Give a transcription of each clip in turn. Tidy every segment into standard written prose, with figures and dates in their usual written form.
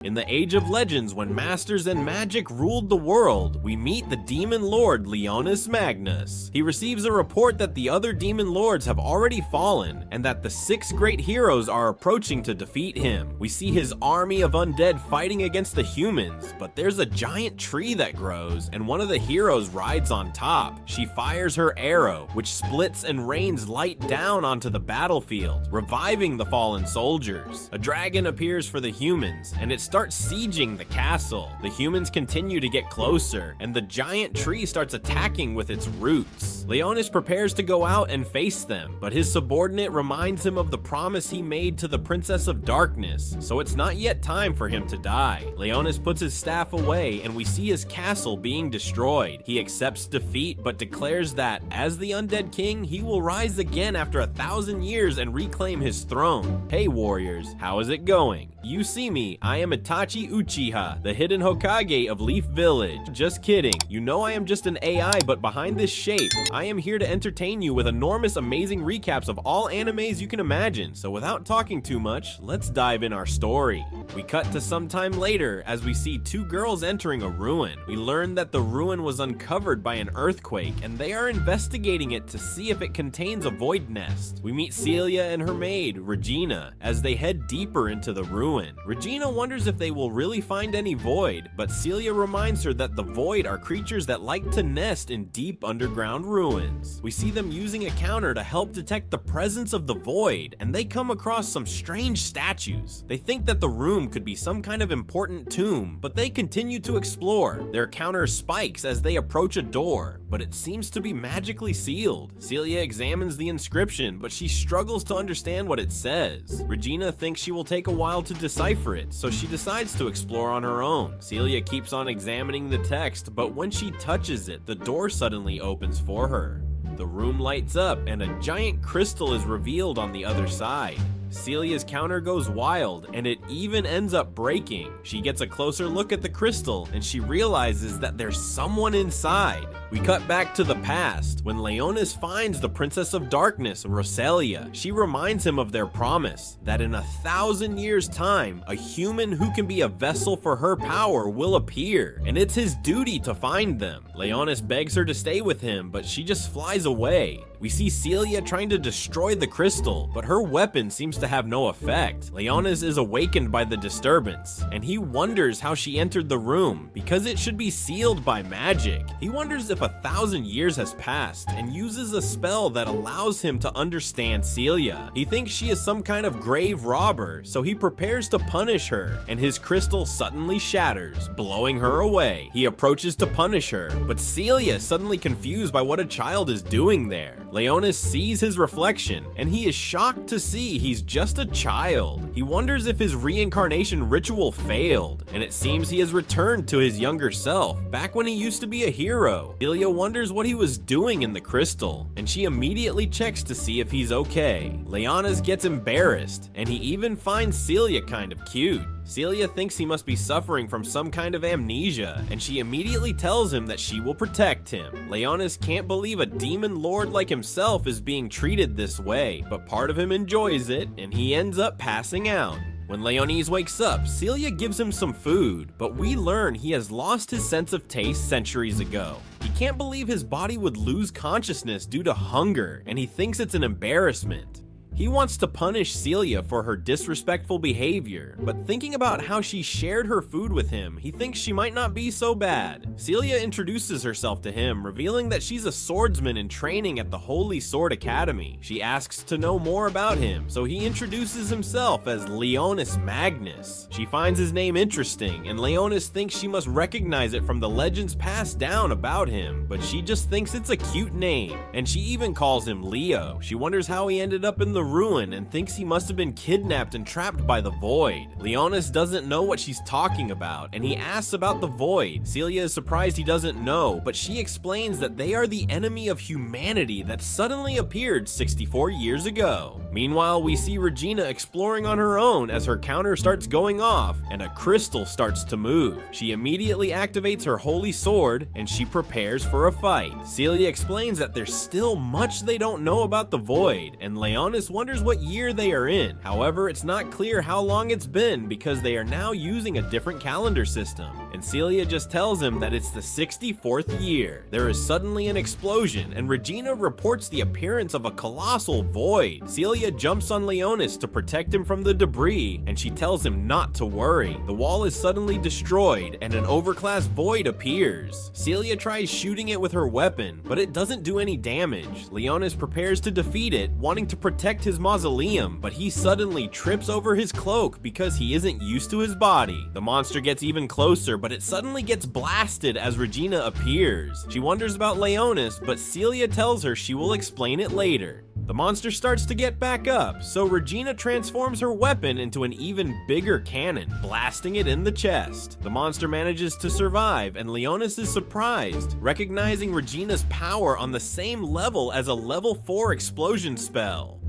In the Age of Legends, when masters and magic ruled the world, we meet the demon lord Leonis Magnus. He receives a report that the other demon lords have already fallen, and that the 6 great heroes are approaching to defeat him. We see his army of undead fighting against the humans, but there's a giant tree that grows, and one of the heroes rides on top. She fires her arrow, which splits and rains light down onto the battlefield, reviving the fallen soldiers. A dragon appears for the humans, and it starts sieging the castle. The humans continue to get closer, and the giant tree starts attacking with its roots. Leonis prepares to go out and face them, but his subordinate reminds him of the promise he made to the Princess of Darkness, so it's not yet time for him to die. Leonis puts his staff away, and we see his castle being destroyed. He accepts defeat, but declares that, as the undead king, he will rise again after 1,000 years and reclaim his throne. Hey warriors, how is it going? You see me, I am Itachi Uchiha, the hidden Hokage of Leaf Village. Just kidding, you know I am just an AI, but behind this shape, I am here to entertain you with enormous amazing recaps of all animes you can imagine. So without talking too much, let's dive in our story. We cut to some time later as we see 2 girls entering a ruin. We learn that the ruin was uncovered by an earthquake, and they are investigating it to see if it contains a void nest. We meet Celia and her maid, Regina, as they head deeper into the ruin. Regina wonders if they will really find any void, but Celia reminds her that the void are creatures that like to nest in deep underground ruins. We see them using a counter to help detect the presence of the void, and they come across some strange statues. They think that the room could be some kind of important tomb, but they continue to explore. Their counter spikes as they approach a door, but it seems to be magically sealed. Celia examines the inscription, but she struggles to understand what it says. Regina thinks she will take a while to decipher it, so she decides to explore on her own. Celia keeps on examining the text, but when she touches it, the door suddenly opens for her. The room lights up, and a giant crystal is revealed on the other side. Celia's counter goes wild, and it even ends up breaking. She gets a closer look at the crystal, and she realizes that there's someone inside. We cut back to the past, when Leonis finds the Princess of Darkness, Roselia. She reminds him of their promise, that in 1,000 years' time, a human who can be a vessel for her power will appear, and it's his duty to find them. Leonis begs her to stay with him, but she just flies away. We see Celia trying to destroy the crystal, but her weapon seems to have no effect. Leonis is awakened by the disturbance, and he wonders how she entered the room, because it should be sealed by magic. He wonders if 1,000 years has passed, and uses a spell that allows him to understand Celia. He thinks she is some kind of grave robber, so he prepares to punish her, and his crystal suddenly shatters, blowing her away. He approaches to punish her, but Celia is suddenly confused by what a child is doing there. Leonis sees his reflection, and he is shocked to see he's just a child. He wonders if his reincarnation ritual failed, and it seems he has returned to his younger self, back when he used to be a hero. Celia wonders what he was doing in the crystal, and she immediately checks to see if he's okay. Leonis gets embarrassed, and he even finds Celia kind of cute. Celia thinks he must be suffering from some kind of amnesia, and she immediately tells him that she will protect him. Leonis can't believe a demon lord like himself is being treated this way, but part of him enjoys it, and he ends up passing out. When Leonis wakes up, Celia gives him some food, but we learn he has lost his sense of taste centuries ago. He can't believe his body would lose consciousness due to hunger, and he thinks it's an embarrassment. He wants to punish Celia for her disrespectful behavior, but thinking about how she shared her food with him, he thinks she might not be so bad. Celia introduces herself to him, revealing that she's a swordsman in training at the Holy Sword Academy. She asks to know more about him, so he introduces himself as Leonis Magnus. She finds his name interesting, and Leonis thinks she must recognize it from the legends passed down about him, but she just thinks it's a cute name, and she even calls him Leo. She wonders how he ended up in the ruin and thinks he must have been kidnapped and trapped by the void. Leonis doesn't know what she's talking about, and he asks about the void. Celia is surprised he doesn't know, but she explains that they are the enemy of humanity that suddenly appeared 64 years ago. Meanwhile, we see Regina exploring on her own as her counter starts going off and a crystal starts to move. She immediately activates her holy sword and she prepares for a fight. Celia explains that there's still much they don't know about the void, and Leonis wonders what year they are in. However, it's not clear how long it's been because they are now using a different calendar system, and Celia just tells him that it's the 64th year. There is suddenly an explosion and Regina reports the appearance of a colossal void. Celia jumps on Leonis to protect him from the debris, and she tells him not to worry. The wall is suddenly destroyed and an overclass void appears. Celia tries shooting it with her weapon, but it doesn't do any damage. Leonis prepares to defeat it, wanting to protect his mausoleum, but he suddenly trips over his cloak because he isn't used to his body. The monster gets even closer, but it suddenly gets blasted as Regina appears. She wonders about Leonis, but Celia tells her she will explain it later. The monster starts to get back up, so Regina transforms her weapon into an even bigger cannon, blasting it in the chest. The monster manages to survive, and Leonis is surprised, recognizing Regina's power on the same level as a level 4 explosion spell.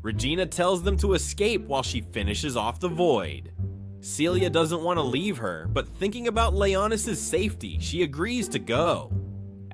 Regina tells them to escape while she finishes off the void. Celia doesn't want to leave her, but thinking about Leonis' safety, she agrees to go.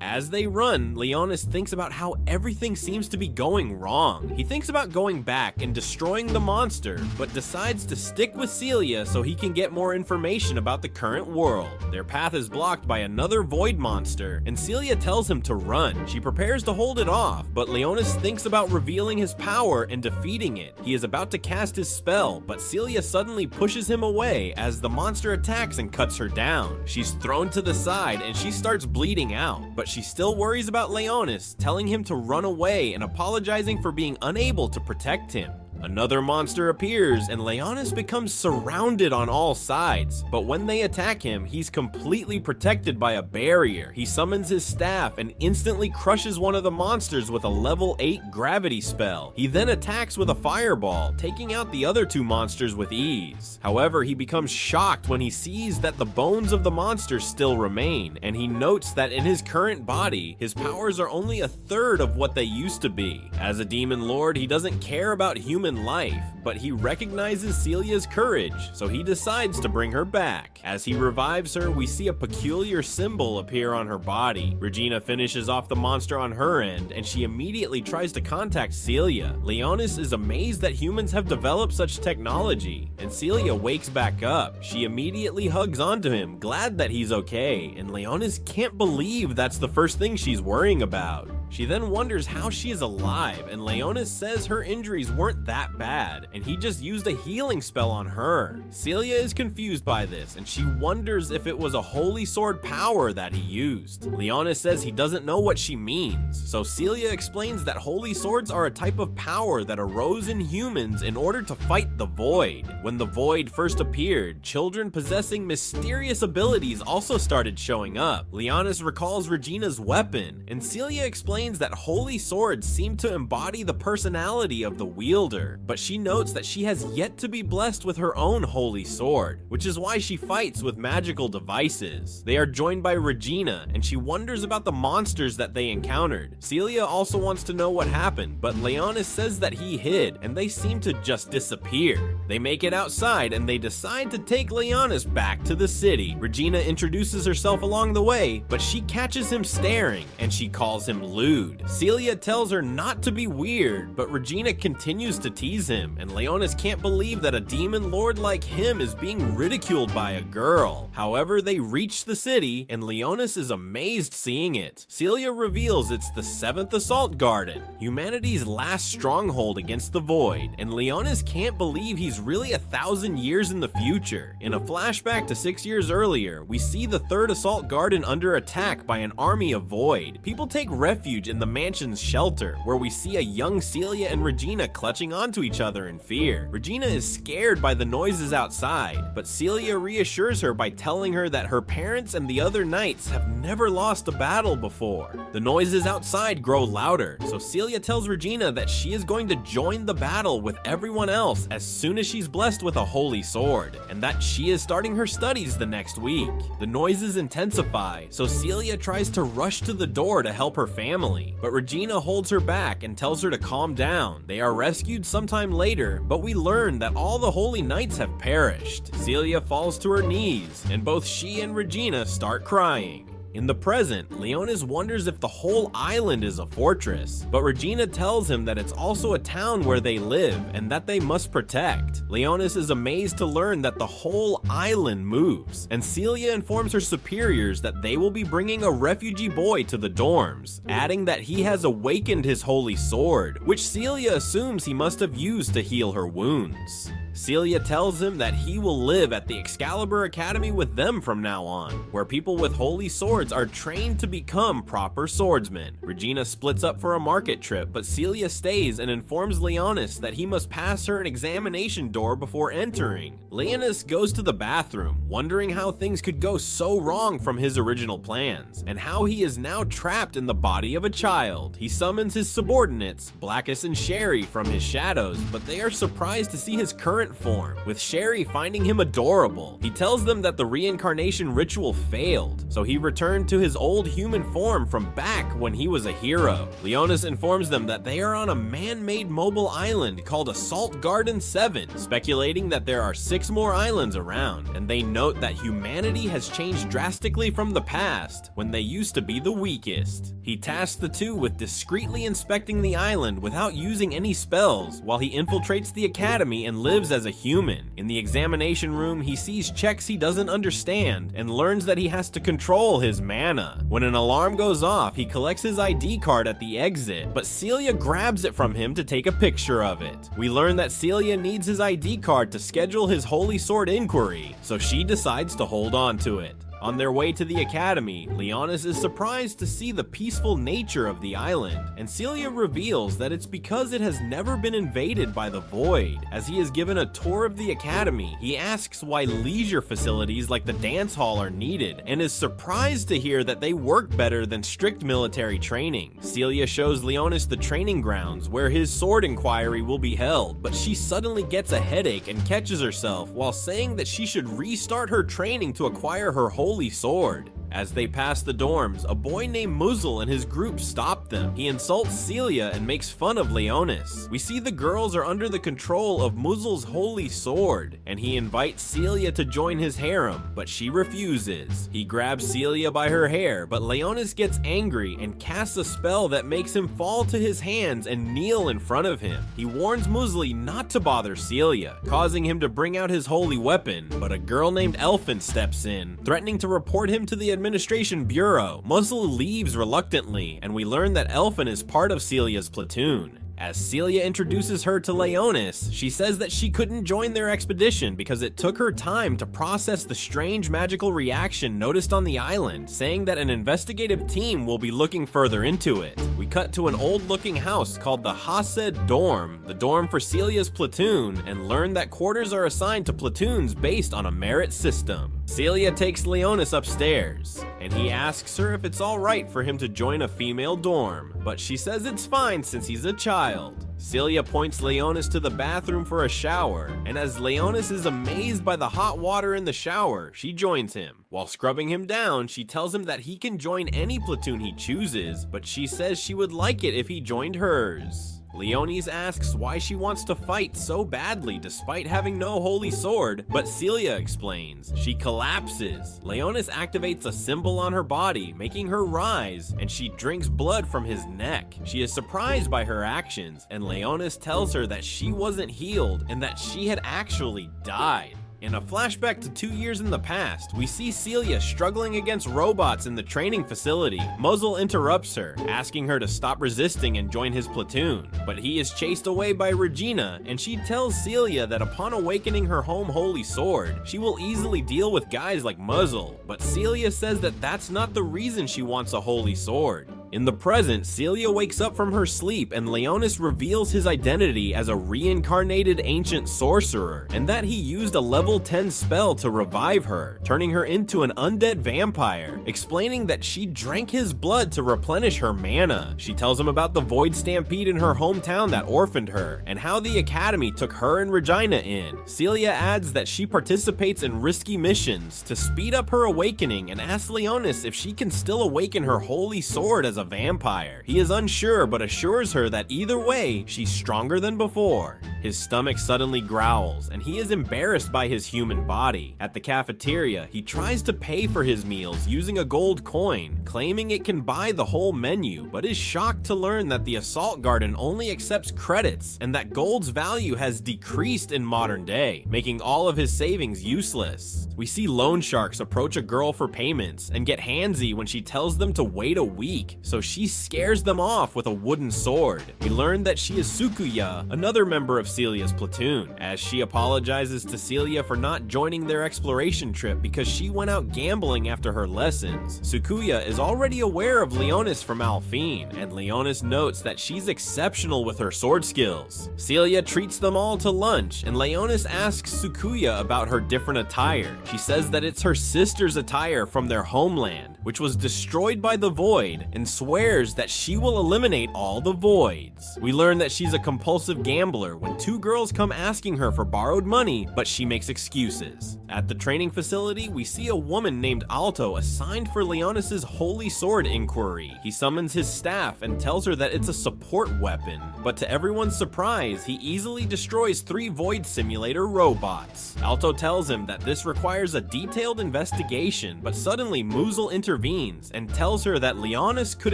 As they run, Leonis thinks about how everything seems to be going wrong. He thinks about going back and destroying the monster, but decides to stick with Celia so he can get more information about the current world. Their path is blocked by another void monster, and Celia tells him to run. She prepares to hold it off, but Leonis thinks about revealing his power and defeating it. He is about to cast his spell, but Celia suddenly pushes him away as the monster attacks and cuts her down. She's thrown to the side and she starts bleeding out, but she still worries about Leonis, telling him to run away and apologizing for being unable to protect him. Another monster appears and Leonis becomes surrounded on all sides, but when they attack him, he's completely protected by a barrier. He summons his staff and instantly crushes one of the monsters with a level 8 gravity spell. He then attacks with a fireball, taking out the other two monsters with ease. However, he becomes shocked when he sees that the bones of the monsters still remain, and he notes that in his current body, his powers are only a third of what they used to be. As a demon lord, he doesn't care about human life, but he recognizes Celia's courage, so he decides to bring her back. As he revives her, we see a peculiar symbol appear on her body. Regina finishes off the monster on her end, and she immediately tries to contact Celia. Leonis is amazed that humans have developed such technology, and Celia wakes back up. She immediately hugs onto him, glad that he's okay, and Leonis can't believe that's the first thing she's worrying about. She then wonders how she is alive, and Leonis says her injuries weren't that bad, and he just used a healing spell on her. Celia is confused by this, and she wonders if it was a holy sword power that he used. Leonis says he doesn't know what she means, so Celia explains that holy swords are a type of power that arose in humans in order to fight the void. When the void first appeared, children possessing mysterious abilities also started showing up. Leonis recalls Regina's weapon, and Celia explains that holy swords seem to embody the personality of the wielder, but she notes that she has yet to be blessed with her own holy sword, which is why she fights with magical devices. They are joined by Regina, and she wonders about the monsters that they encountered. Celia also wants to know what happened, but Leonis says that he hid, and they seem to just disappear. They make it outside, and they decide to take Leonis back to the city. Regina introduces herself along the way, but she catches him staring, and she calls him lewd. Celia tells her not to be weird, but Regina continues to tease him, and Leonis can't believe that a demon lord like him is being ridiculed by a girl. However, they reach the city, and Leonis is amazed seeing it. Celia reveals it's the 7th Assault Garden, humanity's last stronghold against the void, and Leonis can't believe he's really 1,000 years in the future. In a flashback to 6 years earlier, we see the 3rd Assault Garden under attack by an army of void. People take refuge in the mansion's shelter, where we see a young Celia and Regina clutching onto each other in fear. Regina is scared by the noises outside, but Celia reassures her by telling her that her parents and the other knights have never lost a battle before. The noises outside grow louder, so Celia tells Regina that she is going to join the battle with everyone else as soon as she's blessed with a holy sword, and that she is starting her studies the next week. The noises intensify, so Celia tries to rush to the door to help her family. family, but Regina holds her back and tells her to calm down. They are rescued sometime later, but we learn that all the holy knights have perished. Celia falls to her knees, and both she and Regina start crying. In the present, Leonis wonders if the whole island is a fortress, but Regina tells him that it's also a town where they live and that they must protect. Leonis is amazed to learn that the whole island moves, and Celia informs her superiors that they will be bringing a refugee boy to the dorms, adding that he has awakened his holy sword, which Celia assumes he must have used to heal her wounds. Celia tells him that he will live at the Excalibur Academy with them from now on, where people with holy swords are trained to become proper swordsmen. Regina splits up for a market trip, but Celia stays and informs Leonis that he must pass her an examination door before entering. Leonis goes to the bathroom, wondering how things could go so wrong from his original plans, and how he is now trapped in the body of a child. He summons his subordinates, Blackus and Sherry, from his shadows, but they are surprised to see his current form, with Sherry finding him adorable. He tells them that the reincarnation ritual failed, so he returned to his old human form from back when he was a hero. Leonis informs them that they are on a man-made mobile island called Assault Garden 7, speculating that there are 6 more islands around, and they note that humanity has changed drastically from the past, when they used to be the weakest. He tasks the two with discreetly inspecting the island without using any spells, while he infiltrates the academy and lives as a human. In the examination room, he sees checks he doesn't understand and learns that he has to control his mana. When an alarm goes off, he collects his ID card at the exit, but Celia grabs it from him to take a picture of it. We learn that Celia needs his ID card to schedule his Holy Sword inquiry, so she decides to hold on to it. On their way to the academy, Leonis is surprised to see the peaceful nature of the island, and Celia reveals that it's because it has never been invaded by the Void. As he is given a tour of the academy, he asks why leisure facilities like the dance hall are needed, and is surprised to hear that they work better than strict military training. Celia shows Leonis the training grounds where his sword inquiry will be held, but she suddenly gets a headache and catches herself while saying that she should restart her training to acquire her holy sword. As they pass the dorms, a boy named Muzzle and his group stop them. He insults Celia and makes fun of Leonis. We see the girls are under the control of Muzzle's holy sword, and he invites Celia to join his harem, but she refuses. He grabs Celia by her hair, but Leonis gets angry and casts a spell that makes him fall to his hands and kneel in front of him. He warns Muzzle not to bother Celia, causing him to bring out his holy weapon, but a girl named Elfin steps in, threatening to report him to the Administration Bureau. Muzzle leaves reluctantly, and we learn that Elfin is part of Celia's platoon. As Celia introduces her to Leonis, she says that she couldn't join their expedition because it took her time to process the strange magical reaction noticed on the island, saying that an investigative team will be looking further into it. We cut to an old-looking house called the Hased Dorm, the dorm for Celia's platoon, and learn that quarters are assigned to platoons based on a merit system. Celia takes Leonis upstairs, and he asks her if it's alright for him to join a female dorm, but she says it's fine since he's a child. Celia points Leonis to the bathroom for a shower, and as Leonis is amazed by the hot water in the shower, she joins him. While scrubbing him down, she tells him that he can join any platoon he chooses, but she says she would like it if he joined hers. Leonis asks why she wants to fight so badly despite having no holy sword, but Celia explains. She collapses. Leonis activates a symbol on her body, making her rise, and she drinks blood from his neck. She is surprised by her actions, and Leonis tells her that she wasn't healed and that she had actually died. In a flashback to 2 years in the past, we see Celia struggling against robots in the training facility. Muzzle interrupts her, asking her to stop resisting and join his platoon, but he is chased away by Regina, and she tells Celia that upon awakening her home holy sword, she will easily deal with guys like Muzzle, but Celia says that that's not the reason she wants a holy sword. In the present, Celia wakes up from her sleep and Leonis reveals his identity as a reincarnated ancient sorcerer, and that he used a level 10 spell to revive her, turning her into an undead vampire, explaining that she drank his blood to replenish her mana. She tells him about the Void Stampede in her hometown that orphaned her, and how the academy took her and Regina in. Celia adds that she participates in risky missions to speed up her awakening and asks Leonis if she can still awaken her holy sword as a vampire. He is unsure but assures her that either way, she's stronger than before. His stomach suddenly growls, and he is embarrassed by his human body. At the cafeteria, he tries to pay for his meals using a gold coin, claiming it can buy the whole menu, but is shocked to learn that the assault garden only accepts credits, and that gold's value has decreased in modern day, making all of his savings useless. We see loan sharks approach a girl for payments, and get handsy when she tells them to wait a week, so she scares them off with a wooden sword. We learn that she is Sukuya, another member of Celia's platoon, as she apologizes to Celia for not joining their exploration trip because she went out gambling after her lessons. Sukuya is already aware of Leonis from Alphine, and Leonis notes that she's exceptional with her sword skills. Celia treats them all to lunch, and Leonis asks Sukuya about her different attire. She says that it's her sister's attire from their homeland, which was destroyed by the Void, and swears that she will eliminate all the Voids. We learn that she's a compulsive gambler when two girls come asking her for borrowed money, but she makes excuses. At the training facility, we see a woman named Alto assigned for Leonis's holy sword inquiry. He summons his staff and tells her that it's a support weapon, but to everyone's surprise, he easily destroys 3 Void Simulator robots. Alto tells him that this requires a detailed investigation, but suddenly Musil intervenes and tells her that Leonis could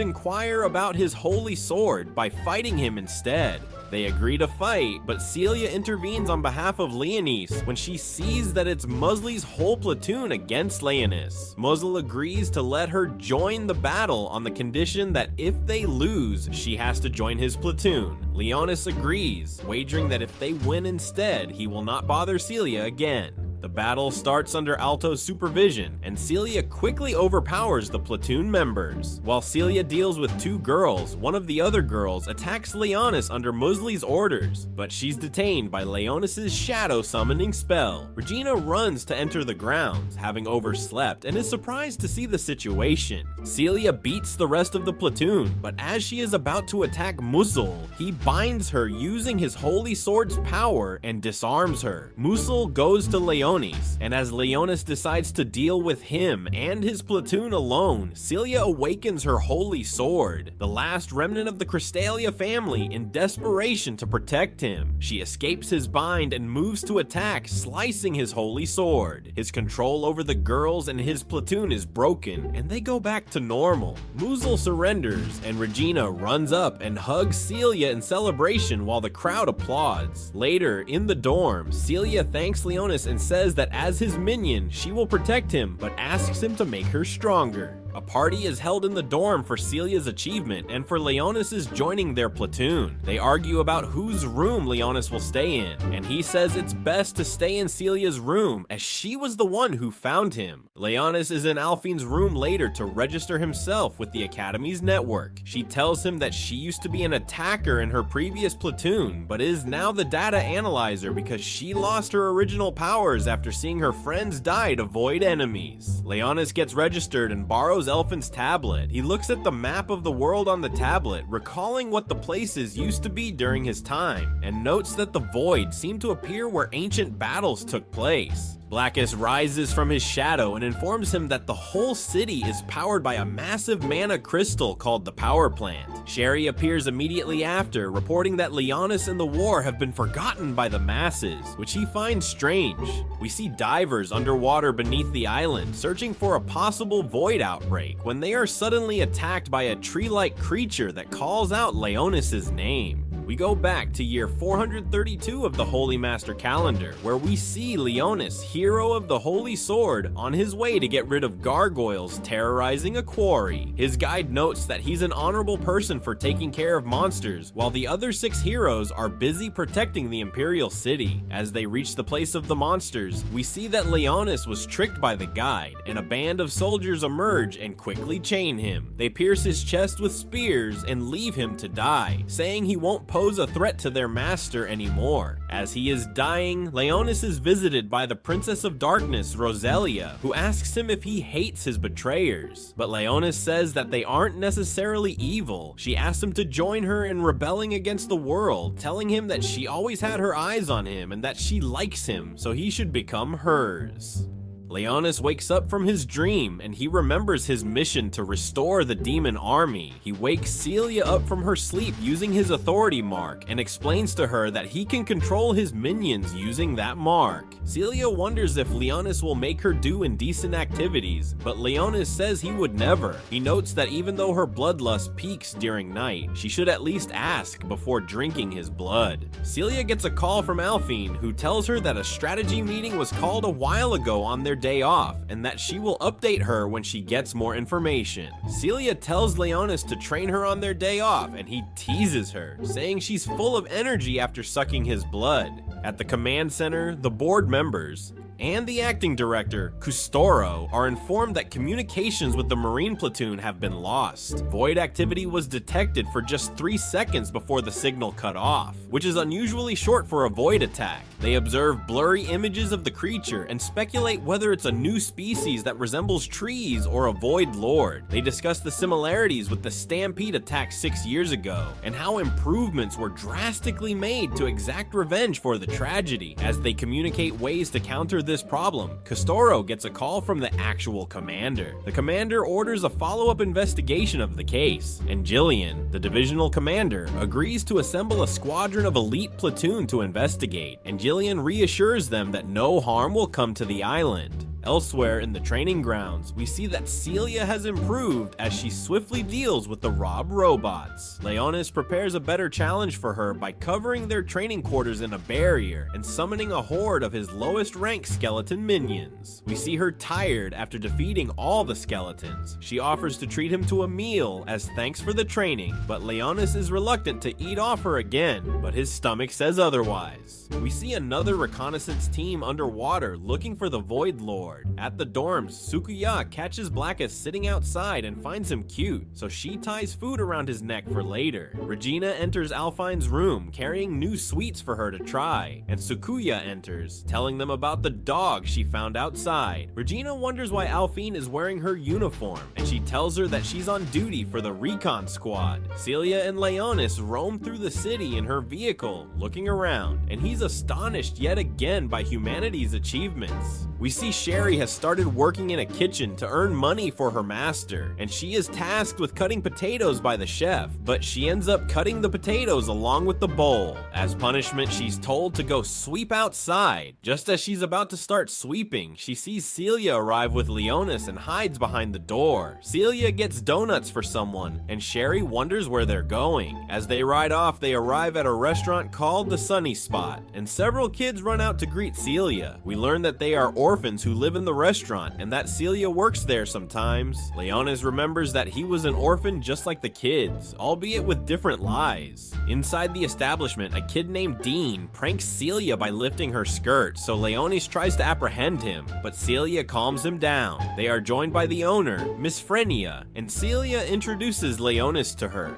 inquire about his holy sword by fighting him instead. They agree to fight, but Celia intervenes on behalf of Leonis when she sees that it's Musley's whole platoon against Leonis. Musil agrees to let her join the battle on the condition that if they lose, she has to join his platoon. Leonis agrees, wagering that if they win instead, he will not bother Celia again. The battle starts under Alto's supervision, and Celia quickly overpowers the platoon members. While Celia deals with 2 girls, one of the other girls attacks Leonis under Musley's orders, but she's detained by Leonis's shadow summoning spell. Regina runs to enter the grounds, having overslept, and is surprised to see the situation. Celia beats the rest of the platoon, but as she is about to attack Musil, he binds her using his holy sword's power and disarms her. Musil goes to Leonis, and as Leonis decides to deal with him and his platoon alone, Celia awakens her holy sword, the last remnant of the Crystallia family, in desperation to protect him. She escapes his bind and moves to attack, slicing his holy sword. His control over the girls and his platoon is broken, and they go back to normal. Musil surrenders, and Regina runs up and hugs Celia in celebration while the crowd applauds. Later, in the dorm, Celia thanks Leonis and says that as his minion, she will protect him, but asks him to make her stronger. A party is held in the dorm for Celia's achievement and for Leonis's joining their platoon. They argue about whose room Leonis will stay in, and he says it's best to stay in Celia's room as she was the one who found him. Leonis is in Alphine's room later to register himself with the Academy's network. She tells him that she used to be an attacker in her previous platoon, but is now the data analyzer because she lost her original powers after seeing her friends die to Void enemies. Leonis gets registered and borrows Elfin's tablet. He looks at the map of the world on the tablet, recalling what the places used to be during his time, and notes that the Void seemed to appear where ancient battles took place. Blackus rises from his shadow and informs him that the whole city is powered by a massive mana crystal called the Power Plant. Sherry appears immediately after, reporting that Leonis and the war have been forgotten by the masses, which he finds strange. We see divers underwater beneath the island, searching for a possible Void outbreak, when they are suddenly attacked by a tree-like creature that calls out Leonis's name. We go back to year 432 of the Holy Master calendar, where we see Leonis, hero of the Holy Sword, on his way to get rid of gargoyles terrorizing a quarry. His guide notes that he's an honorable person for taking care of monsters, while the other 6 heroes are busy protecting the Imperial City. As they reach the place of the monsters, we see that Leonis was tricked by the guide, and a band of soldiers emerge and quickly chain him. They pierce his chest with spears and leave him to die, saying he won't pose a threat to their master anymore. As he is dying, Leonis is visited by the Princess of Darkness, Roselia, who asks him if he hates his betrayers. But Leonis says that they aren't necessarily evil. She asks him to join her in rebelling against the world, telling him that she always had her eyes on him and that she likes him, so he should become hers. Leonis wakes up from his dream and he remembers his mission to restore the demon army. He wakes Celia up from her sleep using his authority mark and explains to her that he can control his minions using that mark. Celia wonders if Leonis will make her do indecent activities, but Leonis says he would never. He notes that even though her bloodlust peaks during night, she should at least ask before drinking his blood. Celia gets a call from Alphine, who tells her that a strategy meeting was called a while ago on their day off, and that she will update her when she gets more information. Celia tells Leonis to train her on their day off, and he teases her, saying she's full of energy after sucking his blood. At the command center, the board members and the acting director, Kustoro, are informed that communications with the Marine platoon have been lost. Void activity was detected for just 3 seconds before the signal cut off, which is unusually short for a void attack. They observe blurry images of the creature and speculate whether it's a new species that resembles trees or a void lord. They discuss the similarities with the Stampede attack 6 years ago, and how improvements were drastically made to exact revenge for the tragedy. As they communicate ways to counter this problem, Kustoro gets a call from the actual commander. The commander orders a follow-up investigation of the case, and Jillian, the divisional commander, agrees to assemble a squadron of elite platoon to investigate, and Jillian reassures them that no harm will come to the island. Elsewhere in the training grounds, we see that Celia has improved as she swiftly deals with the Rob robots. Leonis prepares a better challenge for her by covering their training quarters in a barrier and summoning a horde of his lowest rank skeleton minions. We see her tired after defeating all the skeletons. She offers to treat him to a meal as thanks for the training, but Leonis is reluctant to eat off her again, but his stomach says otherwise. We see another reconnaissance team underwater looking for the Void Lord. At the dorms, Tsukuya catches Blackus sitting outside and finds him cute, so she ties food around his neck for later. Regina enters Alphine's room carrying new sweets for her to try, and Tsukuya enters, telling them about the dog she found outside. Regina wonders why Alphine is wearing her uniform, and she tells her that she's on duty for the recon squad. Celia and Leonis roam through the city in her vehicle, looking around, and he's astonished yet again by humanity's achievements. We see Sherry has started working in a kitchen to earn money for her master, and she is tasked with cutting potatoes by the chef, but she ends up cutting the potatoes along with the bowl. As punishment, she's told to go sweep outside. Just as she's about to start sweeping, she sees Celia arrive with Leonis and hides behind the door. Celia gets donuts for someone, and Sherry wonders where they're going. As they ride off, they arrive at a restaurant called the Sunny Spot, and several kids run out to greet Celia. We learn that they are orphans who live in the restaurant and that Celia works there sometimes. Leonis remembers that he was an orphan just like the kids, albeit with different lies. Inside the establishment, a kid named Dean pranks Celia by lifting her skirt, so Leonis tries to apprehend him, but Celia calms him down. They are joined by the owner, Miss Frenia, and Celia introduces Leonis to her.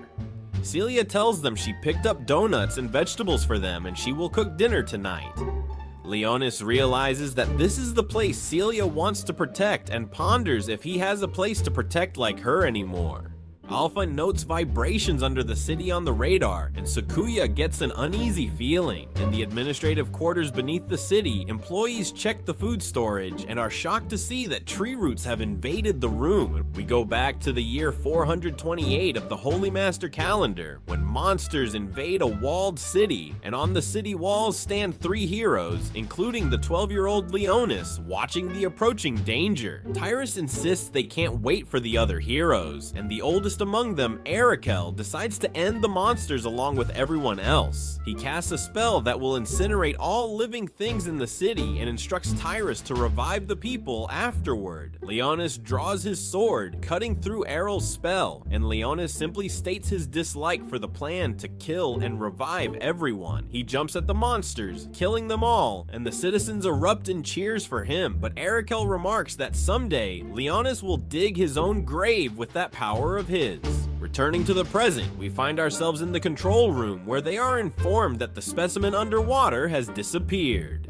Celia tells them she picked up donuts and vegetables for them and she will cook dinner tonight. Leonis realizes that this is the place Celia wants to protect and ponders if he has a place to protect like her anymore. Alpha notes vibrations under the city on the radar, and Tsukuya gets an uneasy feeling. In the administrative quarters beneath the city, employees check the food storage and are shocked to see that tree roots have invaded the room. We go back to the year 428 of the Holy Master calendar, when monsters invade a walled city, and on the city walls stand 3 heroes, including the 12-year-old Leonis, watching the approaching danger. Tyrus insists they can't wait for the other heroes, and the oldest among them, Arakel, decides to end the monsters along with everyone else. He casts a spell that will incinerate all living things in the city and instructs Tyrus to revive the people afterward. Leonis draws his sword, cutting through Errol's spell, and Leonis simply states his dislike for the plan to kill and revive everyone. He jumps at the monsters, killing them all, and the citizens erupt in cheers for him, but Arakel remarks that someday, Leonis will dig his own grave with that power of his. Returning to the present, we find ourselves in the control room where they are informed that the specimen underwater has disappeared.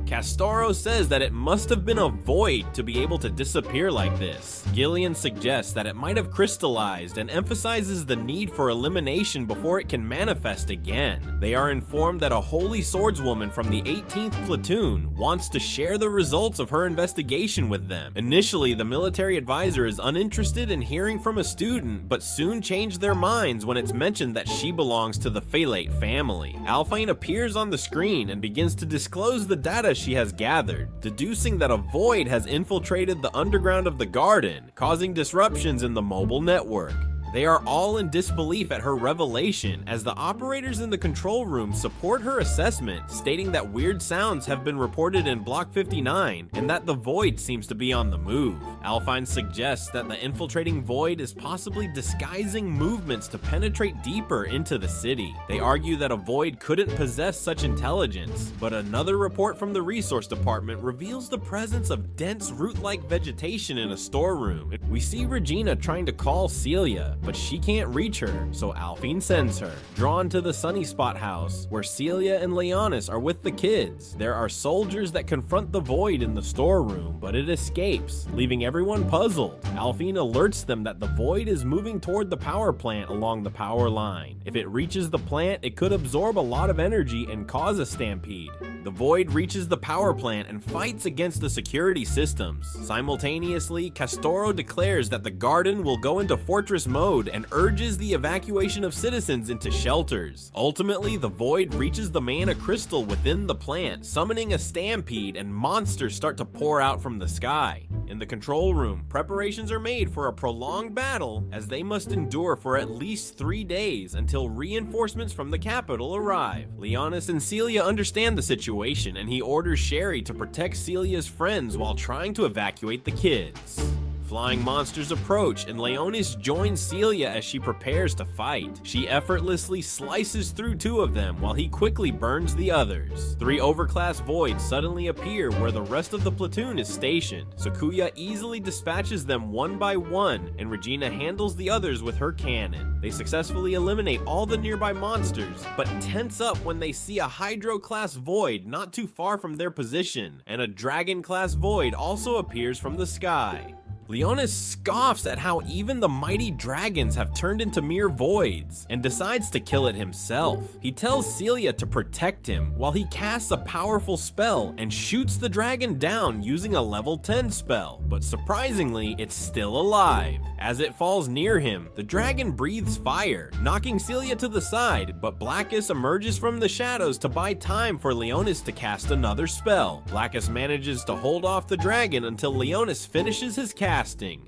Castoro says that it must have been a void to be able to disappear like this. Gillian suggests that it might have crystallized and emphasizes the need for elimination before it can manifest again. They are informed that a holy swordswoman from the 18th platoon wants to share the results of her investigation with them. Initially, the military advisor is uninterested in hearing from a student, but soon change their minds when it's mentioned that she belongs to the Phalate family. Alphine appears on the screen and begins to disclose the data she has gathered, deducing that a void has infiltrated the underground of the garden, causing disruptions in the mobile network. They are all in disbelief at her revelation, as the operators in the control room support her assessment, stating that weird sounds have been reported in Block 59 and that the void seems to be on the move. Alphine suggests that the infiltrating void is possibly disguising movements to penetrate deeper into the city. They argue that a void couldn't possess such intelligence, but another report from the resource department reveals the presence of dense root-like vegetation in a storeroom. We see Regina trying to call Celia, but she can't reach her, so Alphine sends her. Drawn to the Sunny Spot house, where Celia and Leonis are with the kids, there are soldiers that confront the void in the storeroom, but it escapes, leaving everyone puzzled. Alphine alerts them that the void is moving toward the power plant along the power line. If it reaches the plant, it could absorb a lot of energy and cause a stampede. The void reaches the power plant and fights against the security systems. Simultaneously, Castoro declares that the garden will go into fortress mode and urges the evacuation of citizens into shelters. Ultimately, the void reaches the mana crystal within the plant, summoning a stampede, and monsters start to pour out from the sky. In the control room, preparations are made for a prolonged battle, as they must endure for at least 3 days until reinforcements from the capital arrive. Leonis and Celia understand the situation, and he orders Sherry to protect Celia's friends while trying to evacuate the kids. Flying monsters approach, and Leonis joins Celia as she prepares to fight. She effortlessly slices through 2 of them while he quickly burns the others. 3 overclass voids suddenly appear where the rest of the platoon is stationed. Sakuya easily dispatches them one by one, and Regina handles the others with her cannon. They successfully eliminate all the nearby monsters, but tense up when they see a Hydro-class void not too far from their position, and a Dragon-class void also appears from the sky. Leonis scoffs at how even the mighty dragons have turned into mere voids, and decides to kill it himself. He tells Celia to protect him, while he casts a powerful spell and shoots the dragon down using a level 10 spell, but surprisingly, it's still alive. As it falls near him, the dragon breathes fire, knocking Celia to the side, but Blackus emerges from the shadows to buy time for Leonis to cast another spell. Blackus manages to hold off the dragon until Leonis finishes his casting,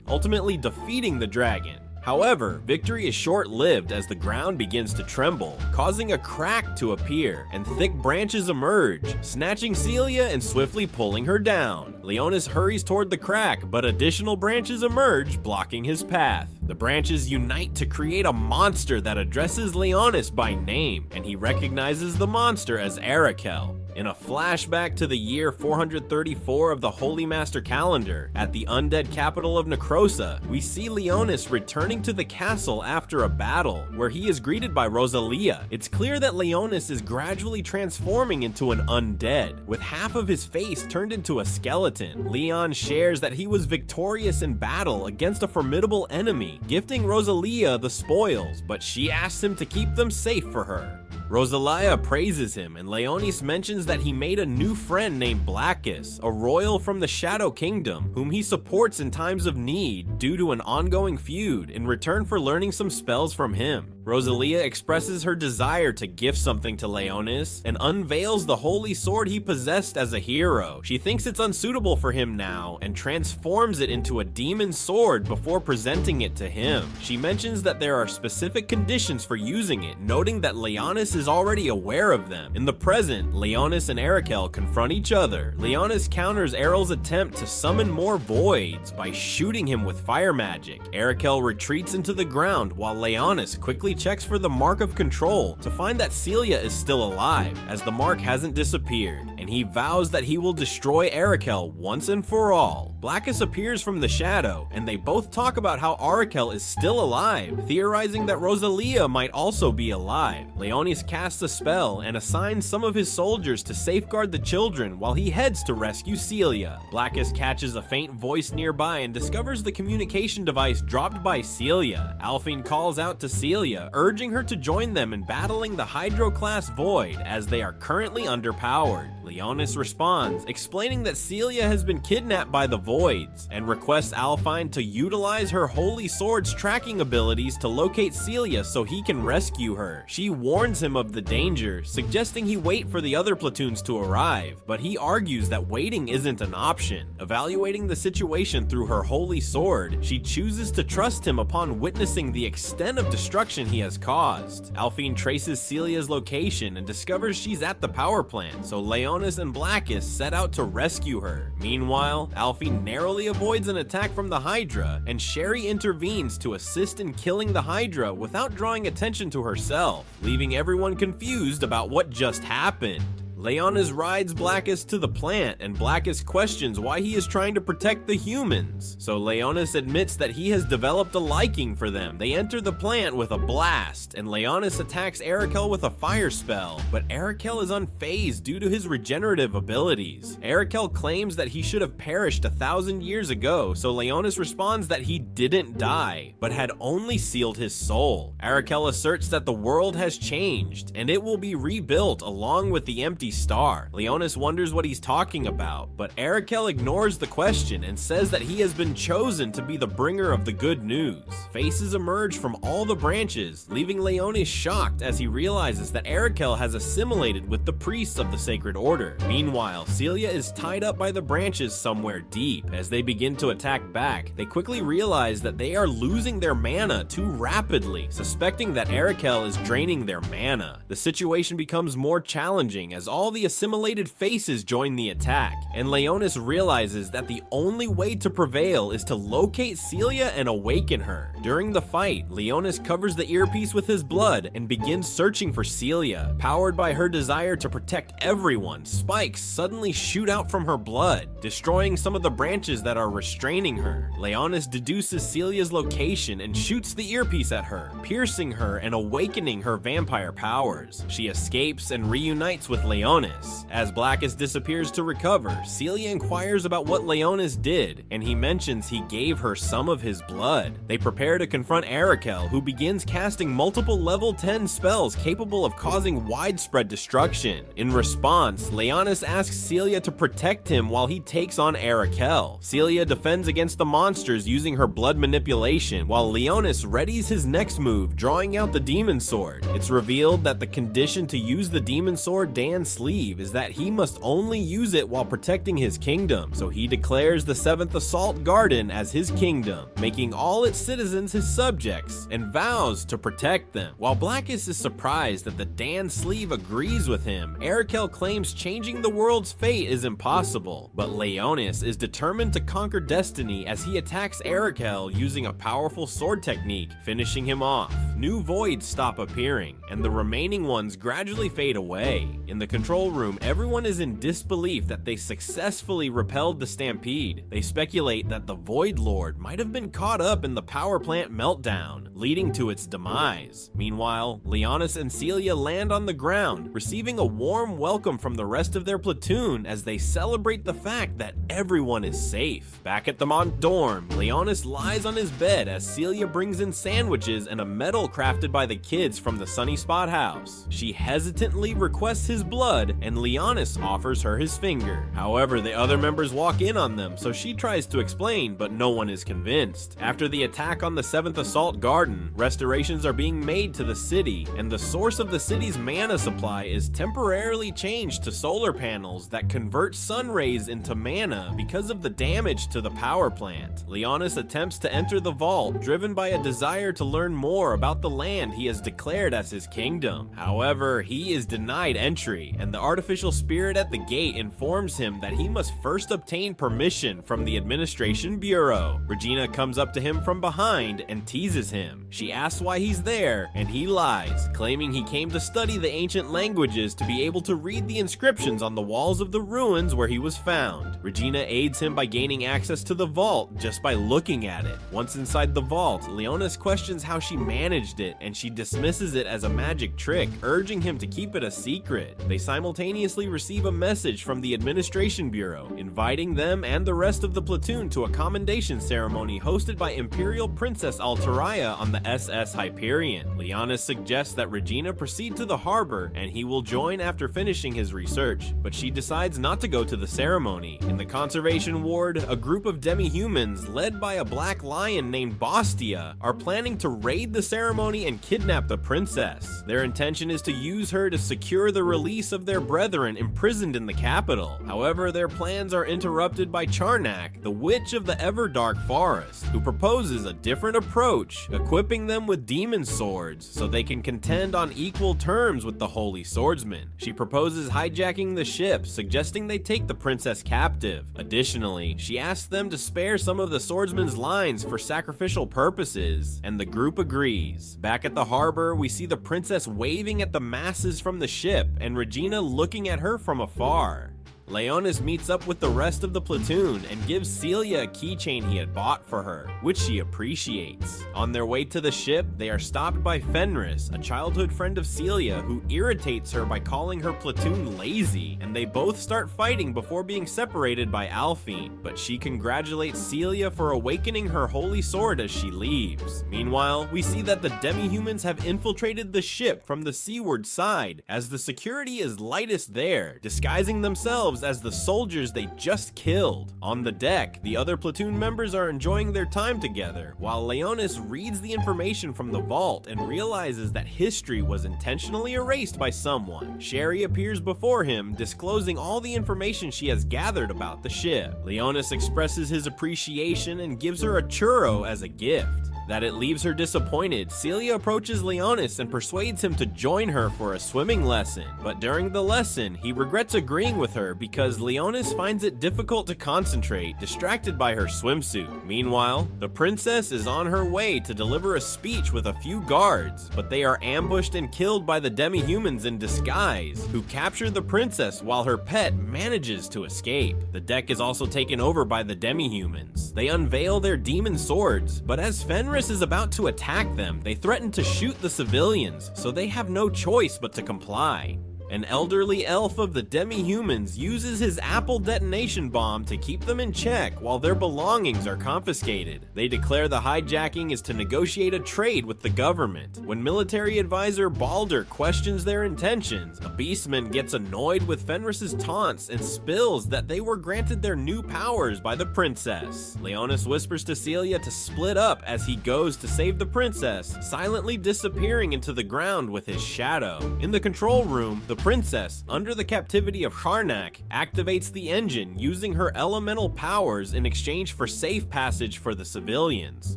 ultimately defeating the dragon. However, victory is short-lived as the ground begins to tremble, causing a crack to appear, and thick branches emerge, snatching Celia and swiftly pulling her down. Leonis hurries toward the crack, but additional branches emerge, blocking his path. The branches unite to create a monster that addresses Leonis by name, and he recognizes the monster as Arakel. In a flashback to the year 434 of the Holy Master calendar, at the undead capital of Necrosa, we see Leonis returning to the castle after a battle, where he is greeted by Rosalia. It's clear that Leonis is gradually transforming into an undead, with half of his face turned into a skeleton. Leon shares that he was victorious in battle against a formidable enemy, gifting Rosalia the spoils, but she asks him to keep them safe for her. Rosalia praises him, and Leonis mentions that he made a new friend named Blackus, a royal from the Shadow Kingdom, whom he supports in times of need due to an ongoing feud in return for learning some spells from him. Rosalia expresses her desire to gift something to Leonis and unveils the holy sword he possessed as a hero. She thinks it's unsuitable for him now and transforms it into a demon sword before presenting it to him. She mentions that there are specific conditions for using it, noting that Leonis is already aware of them. In the present, Leonis and Arakel confront each other. Leonis counters Errol's attempt to summon more voids by shooting him with fire magic. Arakel retreats into the ground while Leonis quickly quickly checks for the Mark of Control to find that Celia is still alive, as the mark hasn't disappeared, and he vows that he will destroy Arakel once and for all. Blackus appears from the shadow, and they both talk about how Arakel is still alive, theorizing that Rosalia might also be alive. Leonis casts a spell and assigns some of his soldiers to safeguard the children while he heads to rescue Celia. Blackus catches a faint voice nearby and discovers the communication device dropped by Celia. Alphine calls out to Celia, urging her to join them in battling the Hydro-class Void, as they are currently underpowered. Leonis responds, explaining that Celia has been kidnapped by the Voids, and requests Alphine to utilize her Holy Sword's tracking abilities to locate Celia so he can rescue her. She warns him of the danger, suggesting he wait for the other platoons to arrive, but he argues that waiting isn't an option. Evaluating the situation through her Holy Sword, she chooses to trust him upon witnessing the extent of destruction he has caused. Alphine traces Celia's location and discovers she's at the power plant, so Leonis and Blackus set out to rescue her. Meanwhile, Alphine narrowly avoids an attack from the Hydra, and Sherry intervenes to assist in killing the Hydra without drawing attention to herself, leaving everyone confused about what just happened. Leonis rides Blackus to the plant, and Blackus questions why he is trying to protect the humans. So Leonis admits that he has developed a liking for them. They enter the plant with a blast, and Leonis attacks Arakel with a fire spell, but Arakel is unfazed due to his regenerative abilities. Arakel claims that he should have perished 1,000 years ago, so Leonis responds that he didn't die, but had only sealed his soul. Arakel asserts that the world has changed, and it will be rebuilt along with the empty star. Leonis wonders what he's talking about, but Arakel ignores the question and says that he has been chosen to be the bringer of the good news. Faces emerge from all the branches, leaving Leonis shocked as he realizes that Arakel has assimilated with the priests of the Sacred Order. Meanwhile, Celia is tied up by the branches somewhere deep. As they begin to attack back, they quickly realize that they are losing their mana too rapidly, suspecting that Arakel is draining their mana. The situation becomes more challenging as all the assimilated faces join the attack, and Leonis realizes that the only way to prevail is to locate Celia and awaken her. During the fight, Leonis covers the earpiece with his blood and begins searching for Celia. Powered by her desire to protect everyone, spikes suddenly shoot out from her blood, destroying some of the branches that are restraining her. Leonis deduces Celia's location and shoots the earpiece at her, piercing her and awakening her vampire powers. She escapes and reunites with Leonis. As Blackus disappears to recover, Celia inquires about what Leonis did, and he mentions he gave her some of his blood. They prepare to confront Arakel, who begins casting multiple level 10 spells capable of causing widespread destruction. In response, Leonis asks Celia to protect him while he takes on Arakel. Celia defends against the monsters using her blood manipulation, while Leonis readies his next move, drawing out the demon sword. It's revealed that the condition to use the demon sword Dan sleeve is that he must only use it while protecting his kingdom, so he declares the 7th Assault Garden as his kingdom, making all its citizens his subjects, and vows to protect them. While Blackus is surprised that the Dan sleeve agrees with him, Arakel claims changing the world's fate is impossible, but Leonis is determined to conquer destiny as he attacks Arakel using a powerful sword technique, finishing him off. New voids stop appearing, and the remaining ones gradually fade away. In the control room, everyone is in disbelief that they successfully repelled the stampede. They speculate that the Void Lord might have been caught up in the power plant meltdown, leading to its demise. Meanwhile, Leonis and Celia land on the ground, receiving a warm welcome from the rest of their platoon as they celebrate the fact that everyone is safe. Back at the Mont dorm, Leonis lies on his bed as Celia brings in sandwiches and a medal crafted by the kids from the Sunny Spot house. She hesitantly requests his blood, and Leonis offers her his finger. However, the other members walk in on them, so she tries to explain, but no one is convinced. After the attack on the 7th Assault Garden, restorations are being made to the city, and the source of the city's mana supply is temporarily changed to solar panels that convert sun rays into mana because of the damage to the power plant. Leonis attempts to enter the vault, driven by a desire to learn more about throughout the land he has declared as his kingdom. However, he is denied entry, and the artificial spirit at the gate informs him that he must first obtain permission from the Administration Bureau. Regina comes up to him from behind and teases him. She asks why he's there, and he lies, claiming he came to study the ancient languages to be able to read the inscriptions on the walls of the ruins where he was found. Regina aids him by gaining access to the vault just by looking at it. Once inside the vault, Leonis questions how she managed it, and she dismisses it as a magic trick, urging him to keep it a secret. They simultaneously receive a message from the Administration Bureau, inviting them and the rest of the platoon to a commendation ceremony hosted by Imperial Princess Altaria on the SS Hyperion. Leonis suggests that Regina proceed to the harbor, and he will join after finishing his research, but she decides not to go to the ceremony. In the conservation ward, a group of demi-humans led by a black lion named Bastia are planning to raid the ceremony and kidnap the princess. Their intention is to use her to secure the release of their brethren imprisoned in the capital. However, their plans are interrupted by Charnak, the witch of the Everdark Forest, who proposes a different approach, equipping them with demon swords so they can contend on equal terms with the Holy Swordsman. She proposes hijacking the ship, suggesting they take the princess captive. Additionally, she asks them to spare some of the swordsman's lines for sacrificial purposes, and the group agrees. Back at the harbor, we see the princess waving at the masses from the ship, and Regina looking at her from afar. Leonis meets up with the rest of the platoon and gives Celia a keychain he had bought for her, which she appreciates. On their way to the ship, they are stopped by Fenris, a childhood friend of Celia who irritates her by calling her platoon lazy, and they both start fighting before being separated by Alphine, but she congratulates Celia for awakening her holy sword as she leaves. Meanwhile, we see that the demi-humans have infiltrated the ship from the seaward side, as the security is lightest there, disguising themselves as the soldiers they just killed. On the deck, the other platoon members are enjoying their time together, while Leonis reads the information from the vault and realizes that history was intentionally erased by someone. Sherry appears before him, disclosing all the information she has gathered about the ship. Leonis expresses his appreciation and gives her a churro as a gift. That it leaves her disappointed, Celia approaches Leonis and persuades him to join her for a swimming lesson. But during the lesson, he regrets agreeing with her because Leonis finds it difficult to concentrate, distracted by her swimsuit. Meanwhile, the princess is on her way to deliver a speech with a few guards, but they are ambushed and killed by the demi-humans in disguise, who capture the princess while her pet manages to escape. The deck is also taken over by the demi-humans. They unveil their demon swords, but as Fenris is about to attack them, they threaten to shoot the civilians, so they have no choice but to comply. An elderly elf of the demi-humans uses his apple detonation bomb to keep them in check while their belongings are confiscated. They declare the hijacking is to negotiate a trade with the government. When military advisor Balder questions their intentions, a beastman gets annoyed with Fenris's taunts and spills that they were granted their new powers by the princess. Leonis whispers to Celia to split up as he goes to save the princess, silently disappearing into the ground with his shadow. In the control room, the princess, under the captivity of Charnak, activates the engine using her elemental powers in exchange for safe passage for the civilians.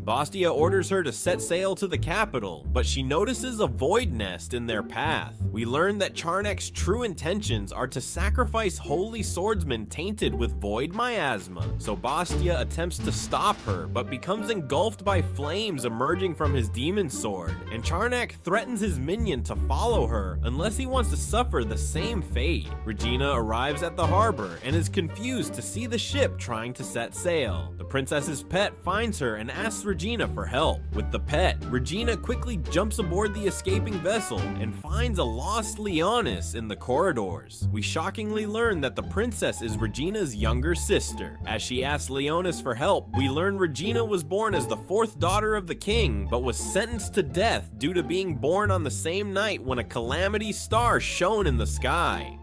Bastia orders her to set sail to the capital, but she notices a void nest in their path. We learn that Charnak's true intentions are to sacrifice holy swordsmen tainted with void miasma, so Bastia attempts to stop her, but becomes engulfed by flames emerging from his demon sword, and Charnak threatens his minion to follow her unless he wants to suffer the same fate. Regina arrives at the harbor and is confused to see the ship trying to set sail. The princess's pet finds her and asks Regina for help. With the pet, Regina quickly jumps aboard the escaping vessel and finds a lost Leonis in the corridors. We shockingly learn that the princess is Regina's younger sister. As she asks Leonis for help, we learn Regina was born as the fourth daughter of the king, but was sentenced to death due to being born on the same night when a calamity star shone in the sky.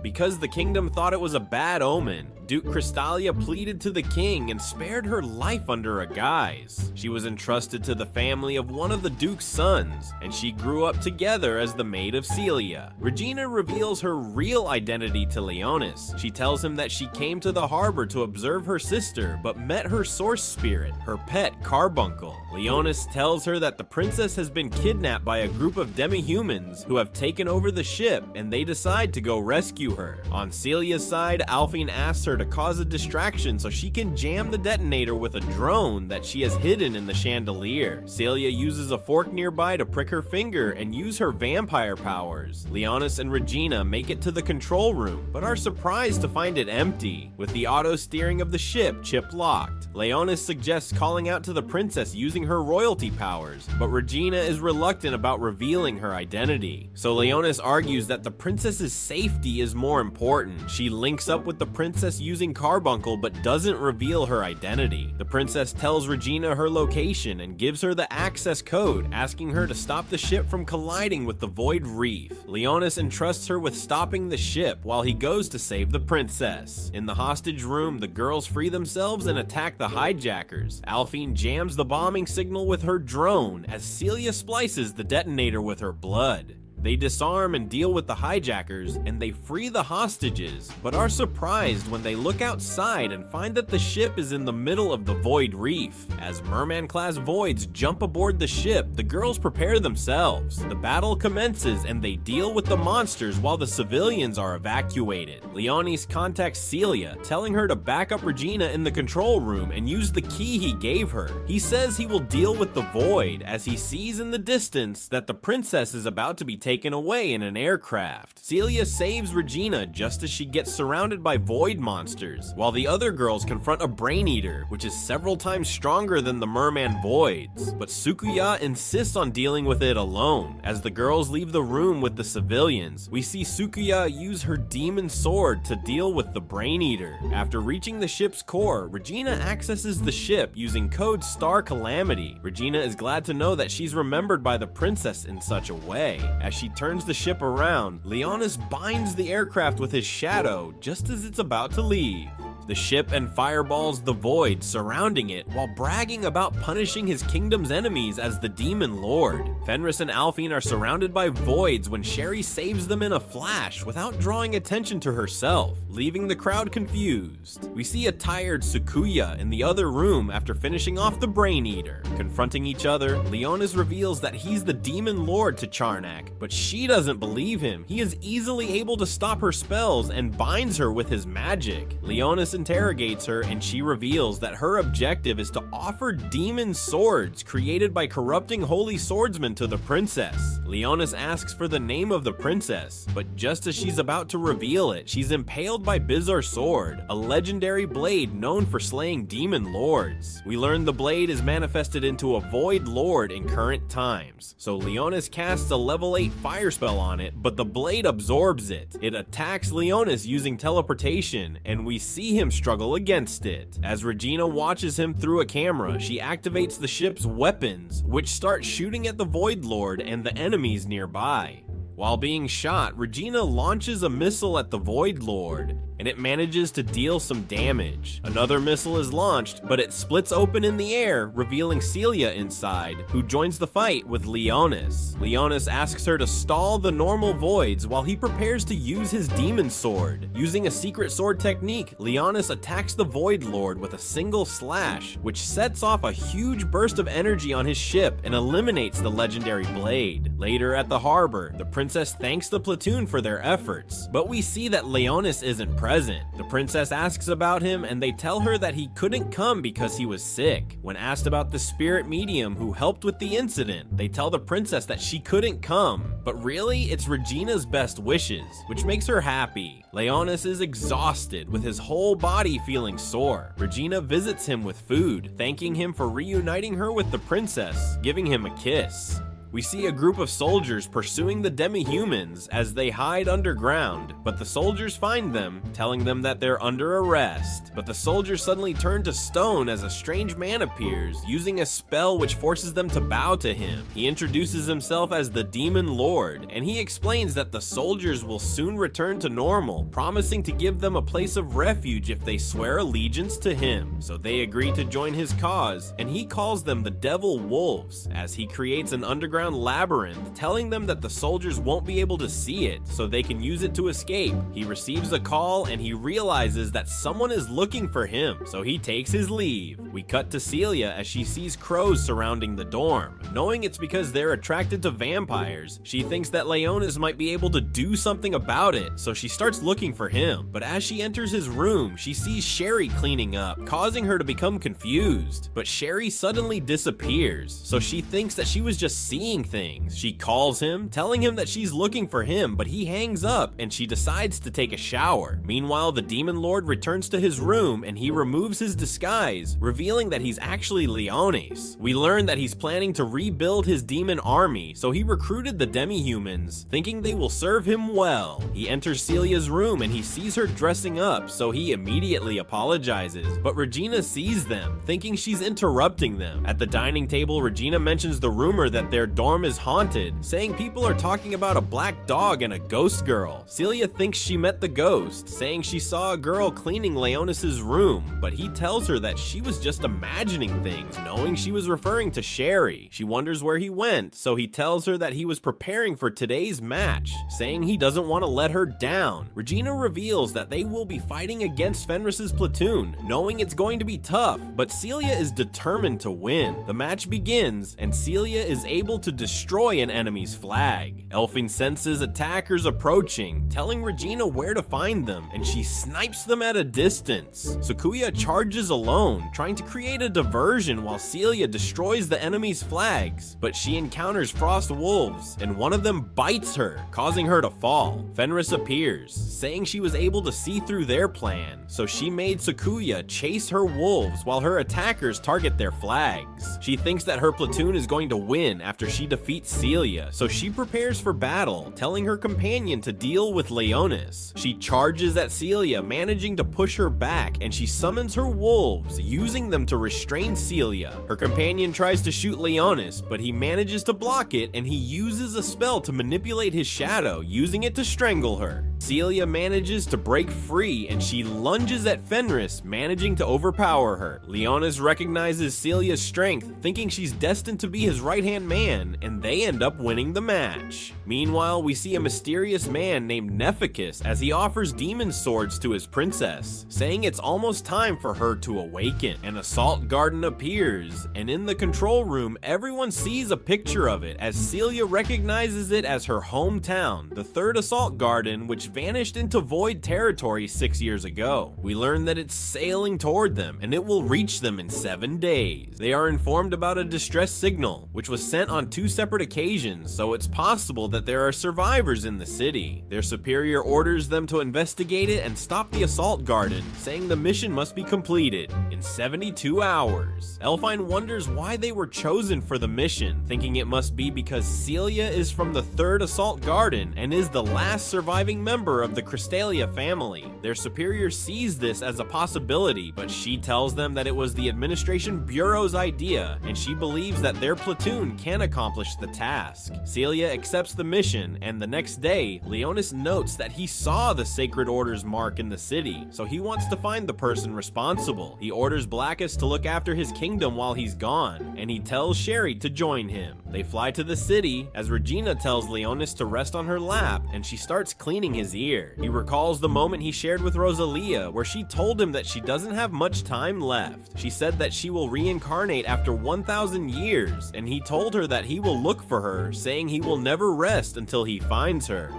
Because the kingdom thought it was a bad omen, Duke Crystalia pleaded to the king and spared her life under a guise. She was entrusted to the family of one of the Duke's sons, and she grew up together as the maid of Celia. Regina reveals her real identity to Leonis. She tells him that she came to the harbor to observe her sister, but met her source spirit, her pet Carbuncle. Leonis tells her that the princess has been kidnapped by a group of demi-humans who have taken over the ship, and they decide to go rescue her. On Celia's side, Alphine asks her to cause a distraction so she can jam the detonator with a drone that she has hidden in the chandelier. Celia uses a fork nearby to prick her finger and use her vampire powers. Leonis and Regina make it to the control room, but are surprised to find it empty, with the auto steering of the ship chip-locked. Leonis suggests calling out to the princess using her royalty powers, but Regina is reluctant about revealing her identity. So Leonis argues that the princess's safety is more important. She links up with the princess using Carbuncle but doesn't reveal her identity. The princess tells Regina her location and gives her the access code, asking her to stop the ship from colliding with the Void Reef. Leonis entrusts her with stopping the ship while he goes to save the princess. In the hostage room, the girls free themselves and attack the hijackers. Alphine jams the bombing signal with her drone as Celia splices the detonator with her blood. They disarm and deal with the hijackers, and they free the hostages, but are surprised when they look outside and find that the ship is in the middle of the Void Reef. As merman-class voids jump aboard the ship, the girls prepare themselves. The battle commences, and they deal with the monsters while the civilians are evacuated. Leonis contacts Celia, telling her to back up Regina in the control room and use the key he gave her. He says he will deal with the Void, as he sees in the distance that the princess is about to be taken away in an aircraft. Celia saves Regina just as she gets surrounded by void monsters, while the other girls confront a brain eater, which is several times stronger than the merman voids. But Sukuya insists on dealing with it alone. As the girls leave the room with the civilians, we see Sukuya use her demon sword to deal with the brain eater. After reaching the ship's core, Regina accesses the ship using code Star Calamity. Regina is glad to know that she's remembered by the princess in such a way. As she turns the ship around, Leonis binds the aircraft with his shadow just as it's about to leave. The ship and fireballs the void surrounding it while bragging about punishing his kingdom's enemies as the Demon Lord. Fenris and Alphine are surrounded by voids when Sherry saves them in a flash without drawing attention to herself, leaving the crowd confused. We see a tired Sukuya in the other room after finishing off the Brain Eater. Confronting each other, Leonis reveals that he's the Demon Lord to Charnak, but she doesn't believe him. He is easily able to stop her spells and binds her with his magic. Leonis interrogates her, and she reveals that her objective is to offer demon swords created by corrupting holy swordsmen to the princess. Leonis asks for the name of the princess, but just as she's about to reveal it, she's impaled by Bizarre Sword, a legendary blade known for slaying demon lords. We learn the blade is manifested into a void lord in current times, so Leonis casts a level 8 fire spell on it, but the blade absorbs it. It attacks Leonis using teleportation, and we see him struggle against it. As Regina watches him through a camera, she activates the ship's weapons, which start shooting at the Void Lord and the enemies nearby. While being shot, Regina launches a missile at the Void Lord, and it manages to deal some damage. Another missile is launched, but it splits open in the air, revealing Celia inside, who joins the fight with Leonis. Leonis asks her to stall the normal voids while he prepares to use his demon sword. Using a secret sword technique, Leonis attacks the Void Lord with a single slash, which sets off a huge burst of energy on his ship and eliminates the legendary blade. Later at the harbor, the princess thanks the platoon for their efforts, but we see that Leonis isn't present. The princess asks about him, and they tell her that he couldn't come because he was sick. When asked about the spirit medium who helped with the incident, they tell the princess that she couldn't come, but really it's Regina's best wishes, which makes her happy. Leonis is exhausted, with his whole body feeling sore. Regina visits him with food, thanking him for reuniting her with the princess, giving him a kiss. We see a group of soldiers pursuing the demi-humans as they hide underground, but the soldiers find them, telling them that they're under arrest. But the soldiers suddenly turn to stone as a strange man appears, using a spell which forces them to bow to him. He introduces himself as the Demon Lord, and he explains that the soldiers will soon return to normal, promising to give them a place of refuge if they swear allegiance to him. So they agree to join his cause, and he calls them the Devil Wolves, as he creates an underground labyrinth, telling them that the soldiers won't be able to see it, so they can use it to escape. He receives a call, and he realizes that someone is looking for him, so he takes his leave. We cut to Celia as she sees crows surrounding the dorm. Knowing it's because they're attracted to vampires, she thinks that Leonis might be able to do something about it, so she starts looking for him. But as she enters his room, she sees Sherry cleaning up, causing her to become confused. But Sherry suddenly disappears, so she thinks that she was just seeing things. She calls him, telling him that she's looking for him, but he hangs up and she decides to take a shower. Meanwhile, the Demon Lord returns to his room and he removes his disguise, revealing that he's actually Leonis. We learn that he's planning to rebuild his demon army, so he recruited the demi-humans, thinking they will serve him well. He enters Celia's room and he sees her dressing up, so he immediately apologizes, but Regina sees them, thinking she's interrupting them. At the dining table, Regina mentions the rumor that their dorm is haunted, saying people are talking about a black dog and a ghost girl. Celia thinks she met the ghost, saying she saw a girl cleaning Leonis's room, but he tells her that she was just imagining things, knowing she was referring to Sherry. She wonders where he went, so he tells her that he was preparing for today's match, saying he doesn't want to let her down. Regina reveals that they will be fighting against Fenris's platoon, knowing it's going to be tough, but Celia is determined to win. The match begins, and Celia is able to destroy an enemy's flag. Elfin senses attackers approaching, telling Regina where to find them, and she snipes them at a distance. Sakuya charges alone, trying to create a diversion while Celia destroys the enemy's flags, but she encounters frost wolves, and one of them bites her, causing her to fall. Fenris appears, saying she was able to see through their plan, so she made Sakuya chase her wolves while her attackers target their flags. She thinks that her platoon is going to win after she defeats Celia, so she prepares for battle, telling her companion to deal with Leonis. She charges at Celia, managing to push her back, and she summons her wolves, using them to restrain Celia. Her companion tries to shoot Leonis, but he manages to block it, and he uses a spell to manipulate his shadow, using it to strangle her. Celia manages to break free, and she lunges at Fenris, managing to overpower her. Leonis recognizes Celia's strength, thinking she's destined to be his right-hand man, and they end up winning the match. Meanwhile, we see a mysterious man named Nephicus as he offers demon swords to his princess, saying it's almost time for her to awaken. An assault garden appears, and in the control room, everyone sees a picture of it as Celia recognizes it as her hometown, the third assault garden, which vanished into void territory 6 years ago. We learn that it's sailing toward them, and it will reach them in 7 days. They are informed about a distress signal, which was sent on 2 separate occasions, so it's possible that there are survivors in the city. Their superior orders them to investigate it and stop the assault garden, saying the mission must be completed in 72 hours. Elfine wonders why they were chosen for the mission, thinking it must be because Celia is from the third assault garden and is the last surviving member of the Crystalia family. Their superior sees this as a possibility, but she tells them that it was the administration bureau's idea, and she believes that their platoon can accomplish the task. Celia accepts the mission, and the next day, Leonis notes that he saw the Sacred Order's mark in the city, so he wants to find the person responsible. He orders Blackus to look after his kingdom while he's gone, and he tells Sherry to join him. They fly to the city, as Regina tells Leonis to rest on her lap, and she starts cleaning his ear. He recalls the moment he shared with Rosalia, where she told him that she doesn't have much time left. She said that she will reincarnate after 1,000 years, and he told her that he will look for her, saying he will never rest until he finds her.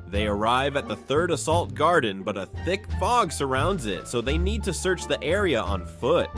They arrive at the third assault garden, but a thick fog surrounds it, so they need to search the area on foot.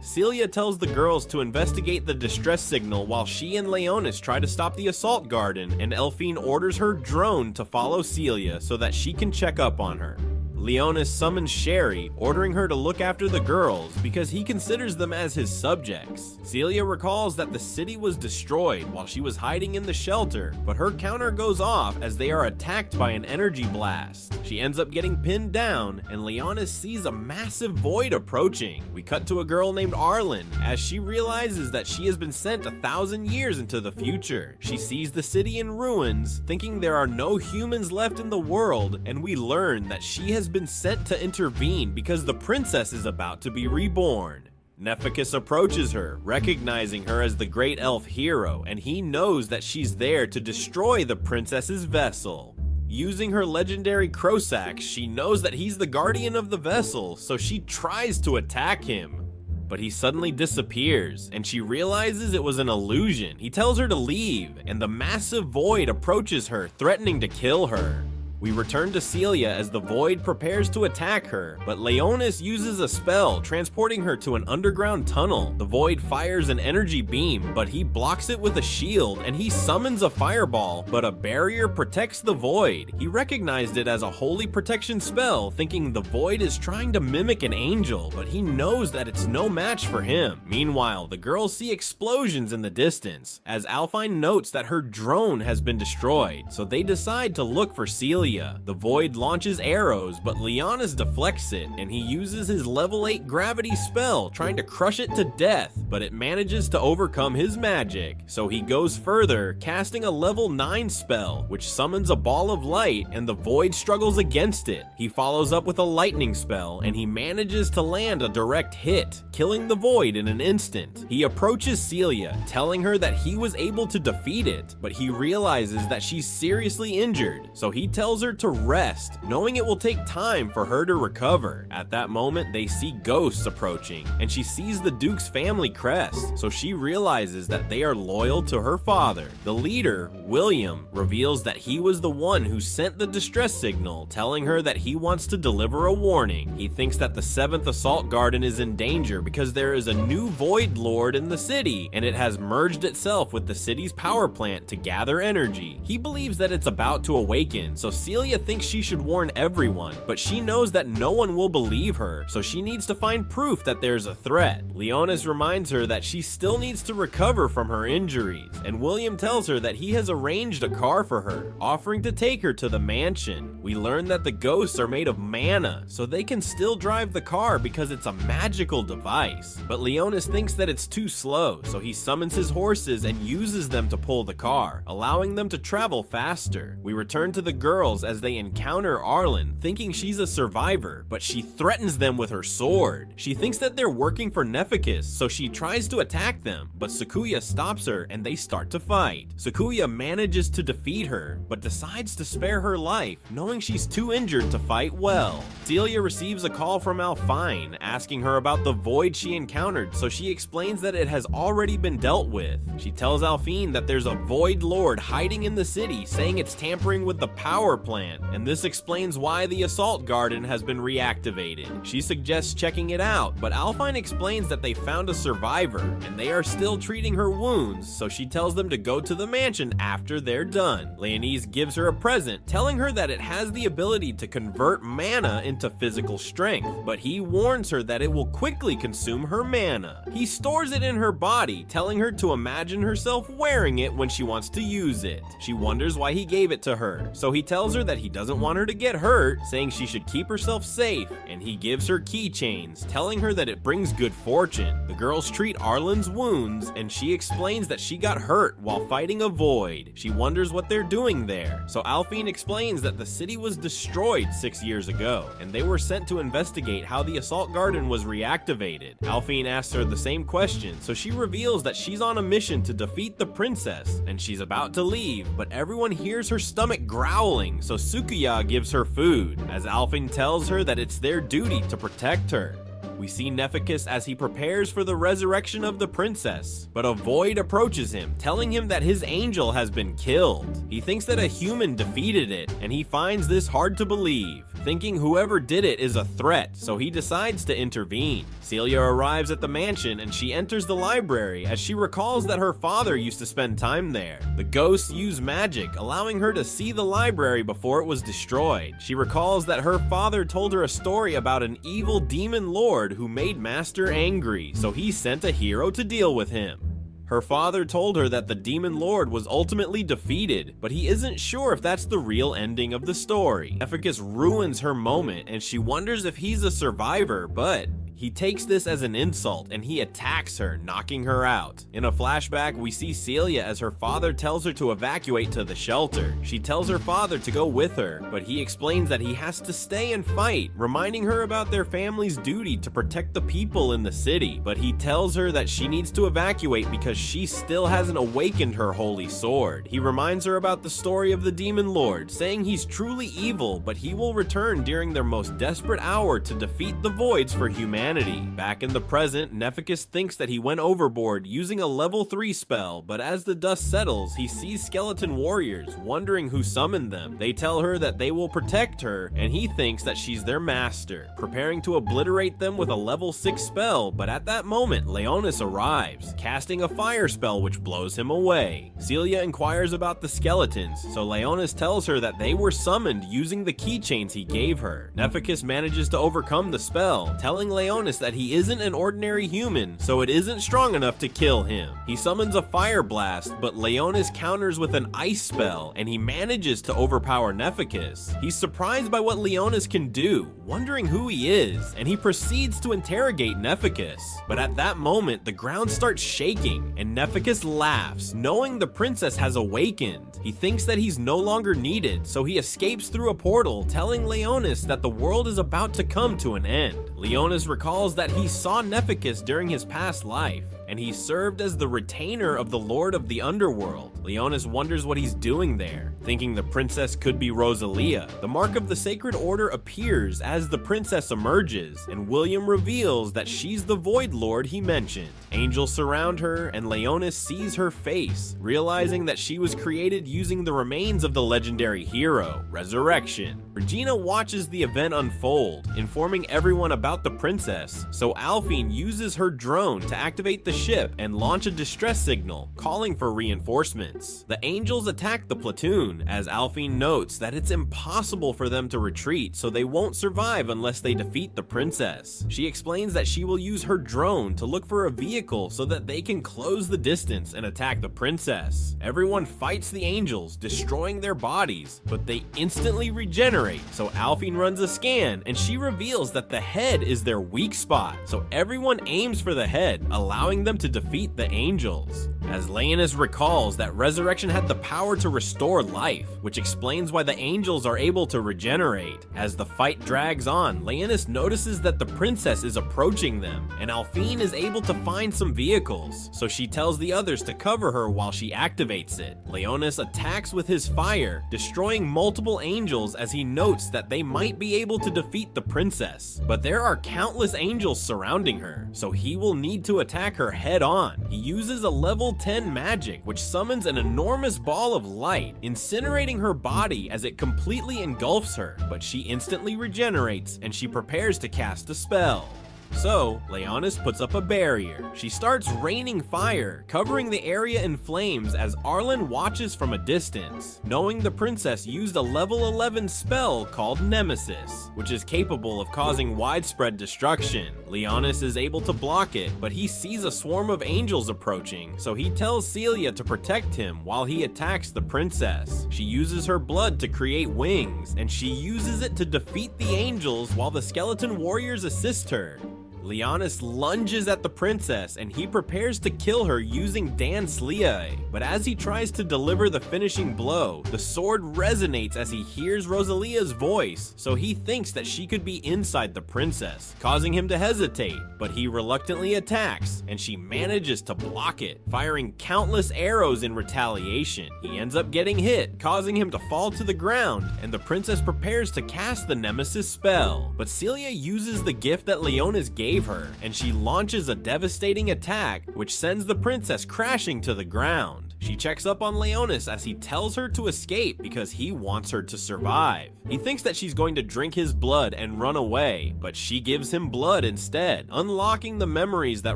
Celia tells the girls to investigate the distress signal while she and Leonis try to stop the assault garden, and Elfine orders her drone to follow Celia so that she can check up on her. Leonis summons Sherry, ordering her to look after the girls because he considers them as his subjects. Celia recalls that the city was destroyed while she was hiding in the shelter, but her counter goes off as they are attacked by an energy blast. She ends up getting pinned down, and Leonis sees a massive void approaching. We cut to a girl named Arlen as she realizes that she has been sent 1,000 years into the future. She sees the city in ruins, thinking there are no humans left in the world, and we learn that she has been sent to intervene because the princess is about to be reborn. Nephicus approaches her, recognizing her as the great elf hero, and he knows that she's there to destroy the princess's vessel. Using her legendary Crossax, she knows that he's the guardian of the vessel, so she tries to attack him. But he suddenly disappears, and she realizes it was an illusion. He tells her to leave, and the massive void approaches her, threatening to kill her. We return to Celia as the void prepares to attack her, but Leonis uses a spell, transporting her to an underground tunnel. The void fires an energy beam, but he blocks it with a shield, and he summons a fireball, but a barrier protects the void. He recognized it as a holy protection spell, thinking the void is trying to mimic an angel, but he knows that it's no match for him. Meanwhile, the girls see explosions in the distance, as Alphine notes that her drone has been destroyed, so they decide to look for Celia. The void launches arrows, but Leonis deflects it, and he uses his level 8 gravity spell, trying to crush it to death, but it manages to overcome his magic. So he goes further, casting a level 9 spell, which summons a ball of light, and the void struggles against it. He follows up with a lightning spell, and he manages to land a direct hit, killing the void in an instant. He approaches Celia, telling her that he was able to defeat it, but he realizes that she's seriously injured, so he tells her to rest, knowing it will take time for her to recover. At that moment, they see ghosts approaching, and she sees the Duke's family crest, so she realizes that they are loyal to her father. The leader, William, reveals that he was the one who sent the distress signal, telling her that he wants to deliver a warning. He thinks that the 7th Assault Garden is in danger because there is a new Void Lord in the city, and it has merged itself with the city's power plant to gather energy. He believes that it's about to awaken, so Celia thinks she should warn everyone, but she knows that no one will believe her, so she needs to find proof that there's a threat. Leonis reminds her that she still needs to recover from her injuries, and William tells her that he has arranged a car for her, offering to take her to the mansion. We learn that the ghosts are made of mana, so they can still drive the car because it's a magical device. But Leonis thinks that it's too slow, so he summons his horses and uses them to pull the car, allowing them to travel faster. We return to the girls as they encounter Arlen, thinking she's a survivor, but she threatens them with her sword. She thinks that they're working for Nephicus, so she tries to attack them, but Sakuya stops her and they start to fight. Sakuya manages to defeat her, but decides to spare her life, knowing she's too injured to fight well. Celia receives a call from Alphine, asking her about the void she encountered, so she explains that it has already been dealt with. She tells Alphine that there's a void lord hiding in the city, saying it's tampering with the power plant, and this explains why the assault garden has been reactivated. She suggests checking it out, but Alphine explains that they found a survivor, and they are still treating her wounds, so she tells them to go to the mansion after they're done. Leonise gives her a present, telling her that it has the ability to convert mana into physical strength, but he warns her that it will quickly consume her mana. He stores it in her body, telling her to imagine herself wearing it when she wants to use it. She wonders why he gave it to her, so he tells her that he doesn't want her to get hurt, saying she should keep herself safe, and he gives her keychains, telling her that it brings good fortune. The girls treat Arlen's wounds, and she explains that she got hurt while fighting a void. She wonders what they're doing there, so Alphine explains that the city was destroyed 6 years ago, and they were sent to investigate how the assault garden was reactivated. Alphine asks her the same question, so she reveals that she's on a mission to defeat the princess, and she's about to leave, but everyone hears her stomach growling, so Sukuya gives her food, as Alphine tells her that it's their duty to protect her. We see Nephicus as he prepares for the resurrection of the princess, but a void approaches him, telling him that his angel has been killed. He thinks that a human defeated it, and he finds this hard to believe, thinking whoever did it is a threat, so he decides to intervene. Celia arrives at the mansion and she enters the library as she recalls that her father used to spend time there. The ghosts use magic, allowing her to see the library before it was destroyed. She recalls that her father told her a story about an evil demon lord who made Master angry, so he sent a hero to deal with him. Her father told her that the demon lord was ultimately defeated, but he isn't sure if that's the real ending of the story. Nephicus ruins her moment and she wonders if he's a survivor, but he takes this as an insult and he attacks her, knocking her out. In a flashback, we see Celia as her father tells her to evacuate to the shelter. She tells her father to go with her, but he explains that he has to stay and fight, reminding her about their family's duty to protect the people in the city. But he tells her that she needs to evacuate because she still hasn't awakened her holy sword. He reminds her about the story of the demon lord, saying he's truly evil, but he will return during their most desperate hour to defeat the voids for humanity. Back in the present, Nephicus thinks that he went overboard using a level 3 spell, but as the dust settles, he sees skeleton warriors, wondering who summoned them. They tell her that they will protect her, and he thinks that she's their master, preparing to obliterate them with a level 6 spell, but at that moment, Leonis arrives, casting a fire spell which blows him away. Celia inquires about the skeletons, so Leonis tells her that they were summoned using the keychains he gave her. Nephicus manages to overcome the spell, telling Leonis that he isn't an ordinary human, so it isn't strong enough to kill him. He summons a fire blast, but Leonis counters with an ice spell, and he manages to overpower Nephicus. He's surprised by what Leonis can do, wondering who he is, and he proceeds to interrogate Nephicus. But at that moment, the ground starts shaking, and Nephicus laughs, knowing the princess has awakened. He thinks that he's no longer needed, so he escapes through a portal, telling Leonis that the world is about to come to an end. Leonis recalls that he saw Nephicus during his past life, and he served as the retainer of the Lord of the Underworld. Leonis wonders what he's doing there, thinking the princess could be Rosalia. The mark of the Sacred Order appears as the princess emerges, and William reveals that she's the Void Lord he mentioned. Angels surround her, and Leonis sees her face, realizing that she was created using the remains of the legendary hero, Resurrection. Regina watches the event unfold, informing everyone about the princess, so Alphine uses her drone to activate the ship and launch a distress signal, calling for reinforcements. The angels attack the platoon, as Alphine notes that it's impossible for them to retreat, so they won't survive unless they defeat the princess. She explains that she will use her drone to look for a vehicle so that they can close the distance and attack the princess. Everyone fights the angels, destroying their bodies, but they instantly regenerate, so Alphine runs a scan, and she reveals that the head is their weak spot, so everyone aims for the head, allowing them to defeat the angels. As Leonis recalls that Resurrection had the power to restore life, which explains why the angels are able to regenerate. As the fight drags on, Leonis notices that the princess is approaching them, and Alphine is able to find some vehicles, so she tells the others to cover her while she activates it. Leonis attacks with his fire, destroying multiple angels as he notes that they might be able to defeat the princess, but there are countless angels surrounding her, so he will need to attack her head on. He uses a level 10 magic, which summons an enormous ball of light, incinerating her body as it completely engulfs her, but she instantly regenerates and she prepares to cast a spell. So, Leonis puts up a barrier. She starts raining fire, covering the area in flames as Arlen watches from a distance, knowing the princess used a level 11 spell called Nemesis, which is capable of causing widespread destruction. Leonis is able to block it, but he sees a swarm of angels approaching, so he tells Celia to protect him while he attacks the princess. She uses her blood to create wings, and she uses it to defeat the angels while the skeleton warriors assist her. Leonis lunges at the princess and he prepares to kill her using Dan Sliae, but as he tries to deliver the finishing blow, the sword resonates as he hears Rosalia's voice, so he thinks that she could be inside the princess, causing him to hesitate, but he reluctantly attacks and she manages to block it, firing countless arrows in retaliation. He ends up getting hit, causing him to fall to the ground, and the princess prepares to cast the Nemesis spell, but Celia uses the gift that Leonis gave save her, and she launches a devastating attack which sends the princess crashing to the ground. She checks up on Leonis as he tells her to escape because he wants her to survive. He thinks that she's going to drink his blood and run away, but she gives him blood instead, unlocking the memories that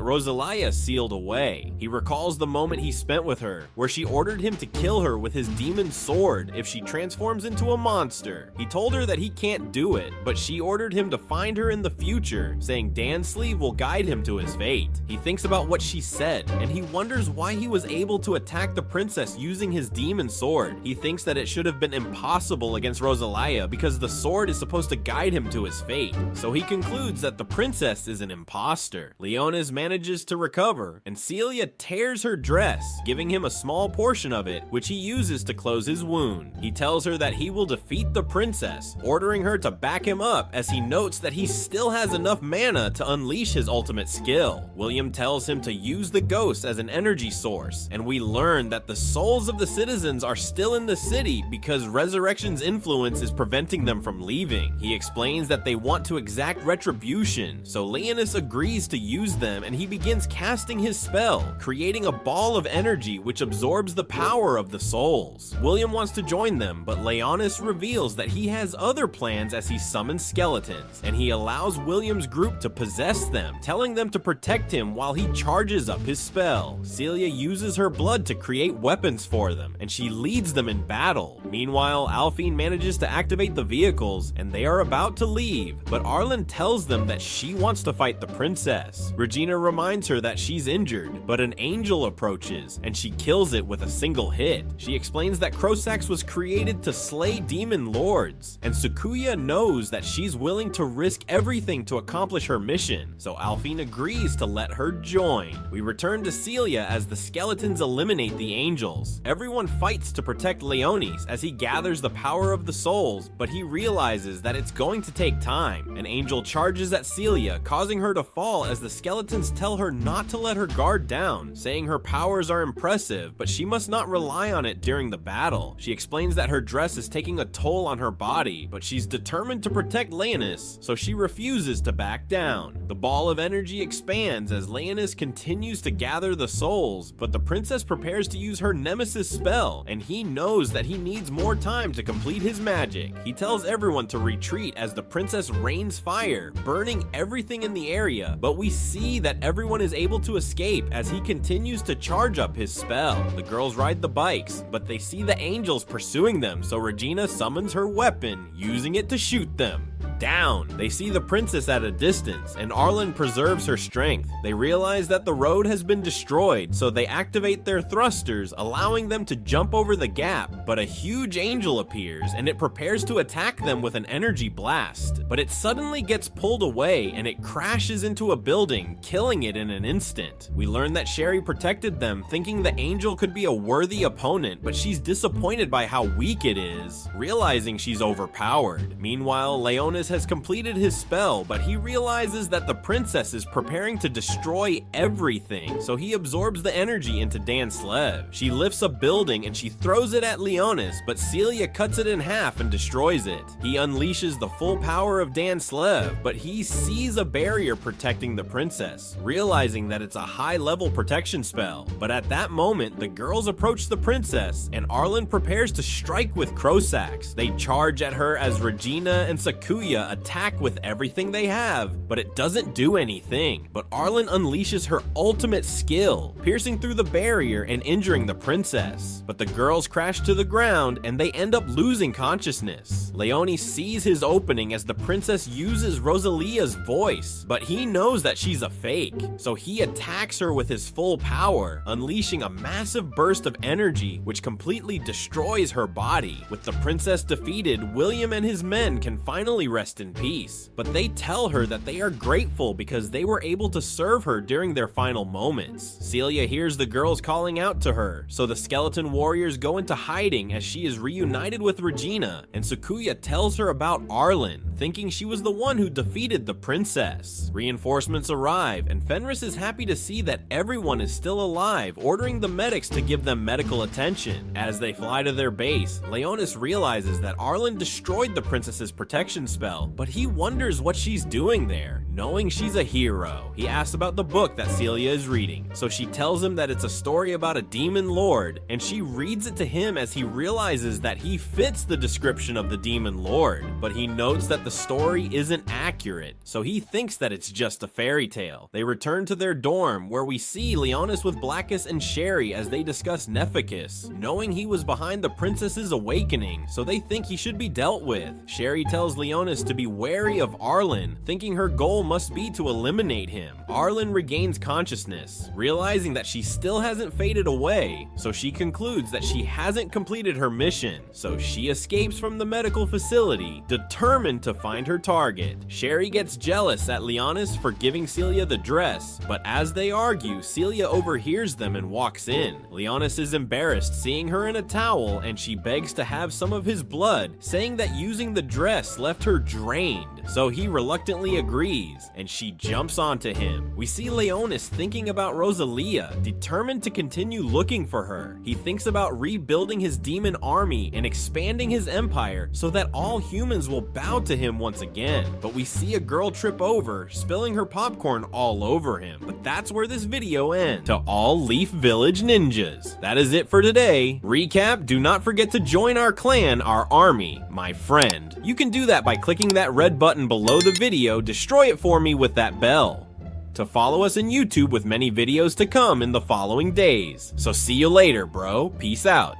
Rosalia sealed away. He recalls the moment he spent with her, where she ordered him to kill her with his demon sword if she transforms into a monster. He told her that he can't do it, but she ordered him to find her in the future, saying Dan's sleeve will guide him to his fate. He thinks about what she said, and he wonders why he was able to attack the princess using his demon sword. He thinks that it should have been impossible against Rosalia because the sword is supposed to guide him to his fate. So he concludes that the princess is an imposter. Leonis manages to recover, and Celia tears her dress, giving him a small portion of it, which he uses to close his wound. He tells her that he will defeat the princess, ordering her to back him up as he notes that he still has enough mana to unleash his ultimate skill. William tells him to use the ghost as an energy source, and we learn that the souls of the citizens are still in the city because Resurrection's influence is preventing them from leaving. He explains that they want to exact retribution, so Leonis agrees to use them, and he begins casting his spell, creating a ball of energy which absorbs the power of the souls. William wants to join them, but Leonis reveals that he has other plans as he summons skeletons, and he allows William's group to possess them, telling them to protect him while he charges up his spell. Celia uses her blood to create weapons for them, and she leads them in battle. Meanwhile, Alphine manages to activate the vehicles, and they are about to leave, but Arlen tells them that she wants to fight the princess. Regina reminds her that she's injured, but an angel approaches, and she kills it with a single hit. She explains that Krosax was created to slay demon lords, and Sakuya knows that she's willing to risk everything to accomplish her mission, so Alphine agrees to let her join. We return to Celia as the skeletons eliminate the angels. Everyone fights to protect Leonis as he gathers the power of the souls, but he realizes that it's going to take time. An angel charges at Celia, causing her to fall as the skeletons tell her not to let her guard down, saying her powers are impressive, but she must not rely on it during the battle. She explains that her dress is taking a toll on her body, but she's determined to protect Leonis, so she refuses to back down. The ball of energy expands as Leonis continues to gather the souls, but the princess prepares to use her nemesis spell, and he knows that he needs more time to complete his magic. He tells everyone to retreat as the princess rains fire, burning everything in the area, but we see that everyone is able to escape as he continues to charge up his spell. The girls ride the bikes, but they see the angels pursuing them, so Regina summons her weapon, using it to shoot them down. They see the princess at a distance, and Arlen preserves her strength. They realize that the road has been destroyed, so they activate their thrusters, allowing them to jump over the gap, but a huge angel appears, and it prepares to attack them with an energy blast. But it suddenly gets pulled away, and it crashes into a building, killing it in an instant. We learn that Sherry protected them, thinking the angel could be a worthy opponent, but she's disappointed by how weak it is, realizing she's overpowered. Meanwhile, Leonis has completed his spell, but he realizes that the princess is preparing to destroy everything, so he absorbs the energy into Dan's sleeve. She lifts a building and she throws it at Leonis, but Celia cuts it in half and destroys it. He unleashes the full power of Dan's sleeve, but he sees a barrier protecting the princess, realizing that it's a high-level protection spell. But at that moment, the girls approach the princess, and Arlen prepares to strike with Krosax. They charge at her as Regina and Sakuya attack with everything they have, but it doesn't do anything. But Arlen unleashes her ultimate skill, piercing through the barrier and injuring the princess. But the girls crash to the ground and they end up losing consciousness. Leone sees his opening as the princess uses Rosalia's voice, but he knows that she's a fake, so he attacks her with his full power, unleashing a massive burst of energy which completely destroys her body. With the princess defeated, William and his men can finally rest in peace, but they tell her that they are grateful because they were able to serve her during their final moments. Celia hears the girls calling out to her, so the skeleton warriors go into hiding as she is reunited with Regina, and Sakuya tells her about Arlen, thinking she was the one who defeated the princess. Reinforcements arrive, and Fenris is happy to see that everyone is still alive, ordering the medics to give them medical attention. As they fly to their base, Leonis realizes that Arlen destroyed the princess's protection spell, but he wonders what she's doing there. Knowing she's a hero, he asks about the book that Celia is reading, so she tells him that it's a story about a demon lord, and she reads it to him as he realizes that he fits the description of the demon lord, but he notes that the story isn't accurate, so he thinks that it's just a fairy tale. They return to their dorm, where we see Leonis with Blackus and Sherry as they discuss Nephicus, knowing he was behind the princess's awakening, so they think he should be dealt with. Sherry tells Leonis to be wary of Arlen, thinking her goal must be to eliminate him. Arlen regains consciousness, realizing that she still hasn't faded away, so she concludes that she hasn't completed her mission, so she escapes from the medical facility, determined to find her target. Sherry gets jealous at Leonis for giving Celia the dress, but as they argue, Celia overhears them and walks in. Leonis is embarrassed seeing her in a towel, and she begs to have some of his blood, saying that using the dress left her drained, so he reluctantly agrees, and she jumps onto him. We see Leonis thinking about Rosalia, determined to continue looking for her. He thinks about rebuilding his demon army and expanding his empire so that all humans will bow to him once again. But we see a girl trip over, spilling her popcorn all over him. But that's where this video ends. To all Leaf Village ninjas, that is it for today. Recap: do not forget to join our clan, our army, my friend. You can do that by clicking that red button below the video. Destroy it for me with that bell. To follow us on YouTube with many videos to come in the following days. So see you later, bro. Peace out.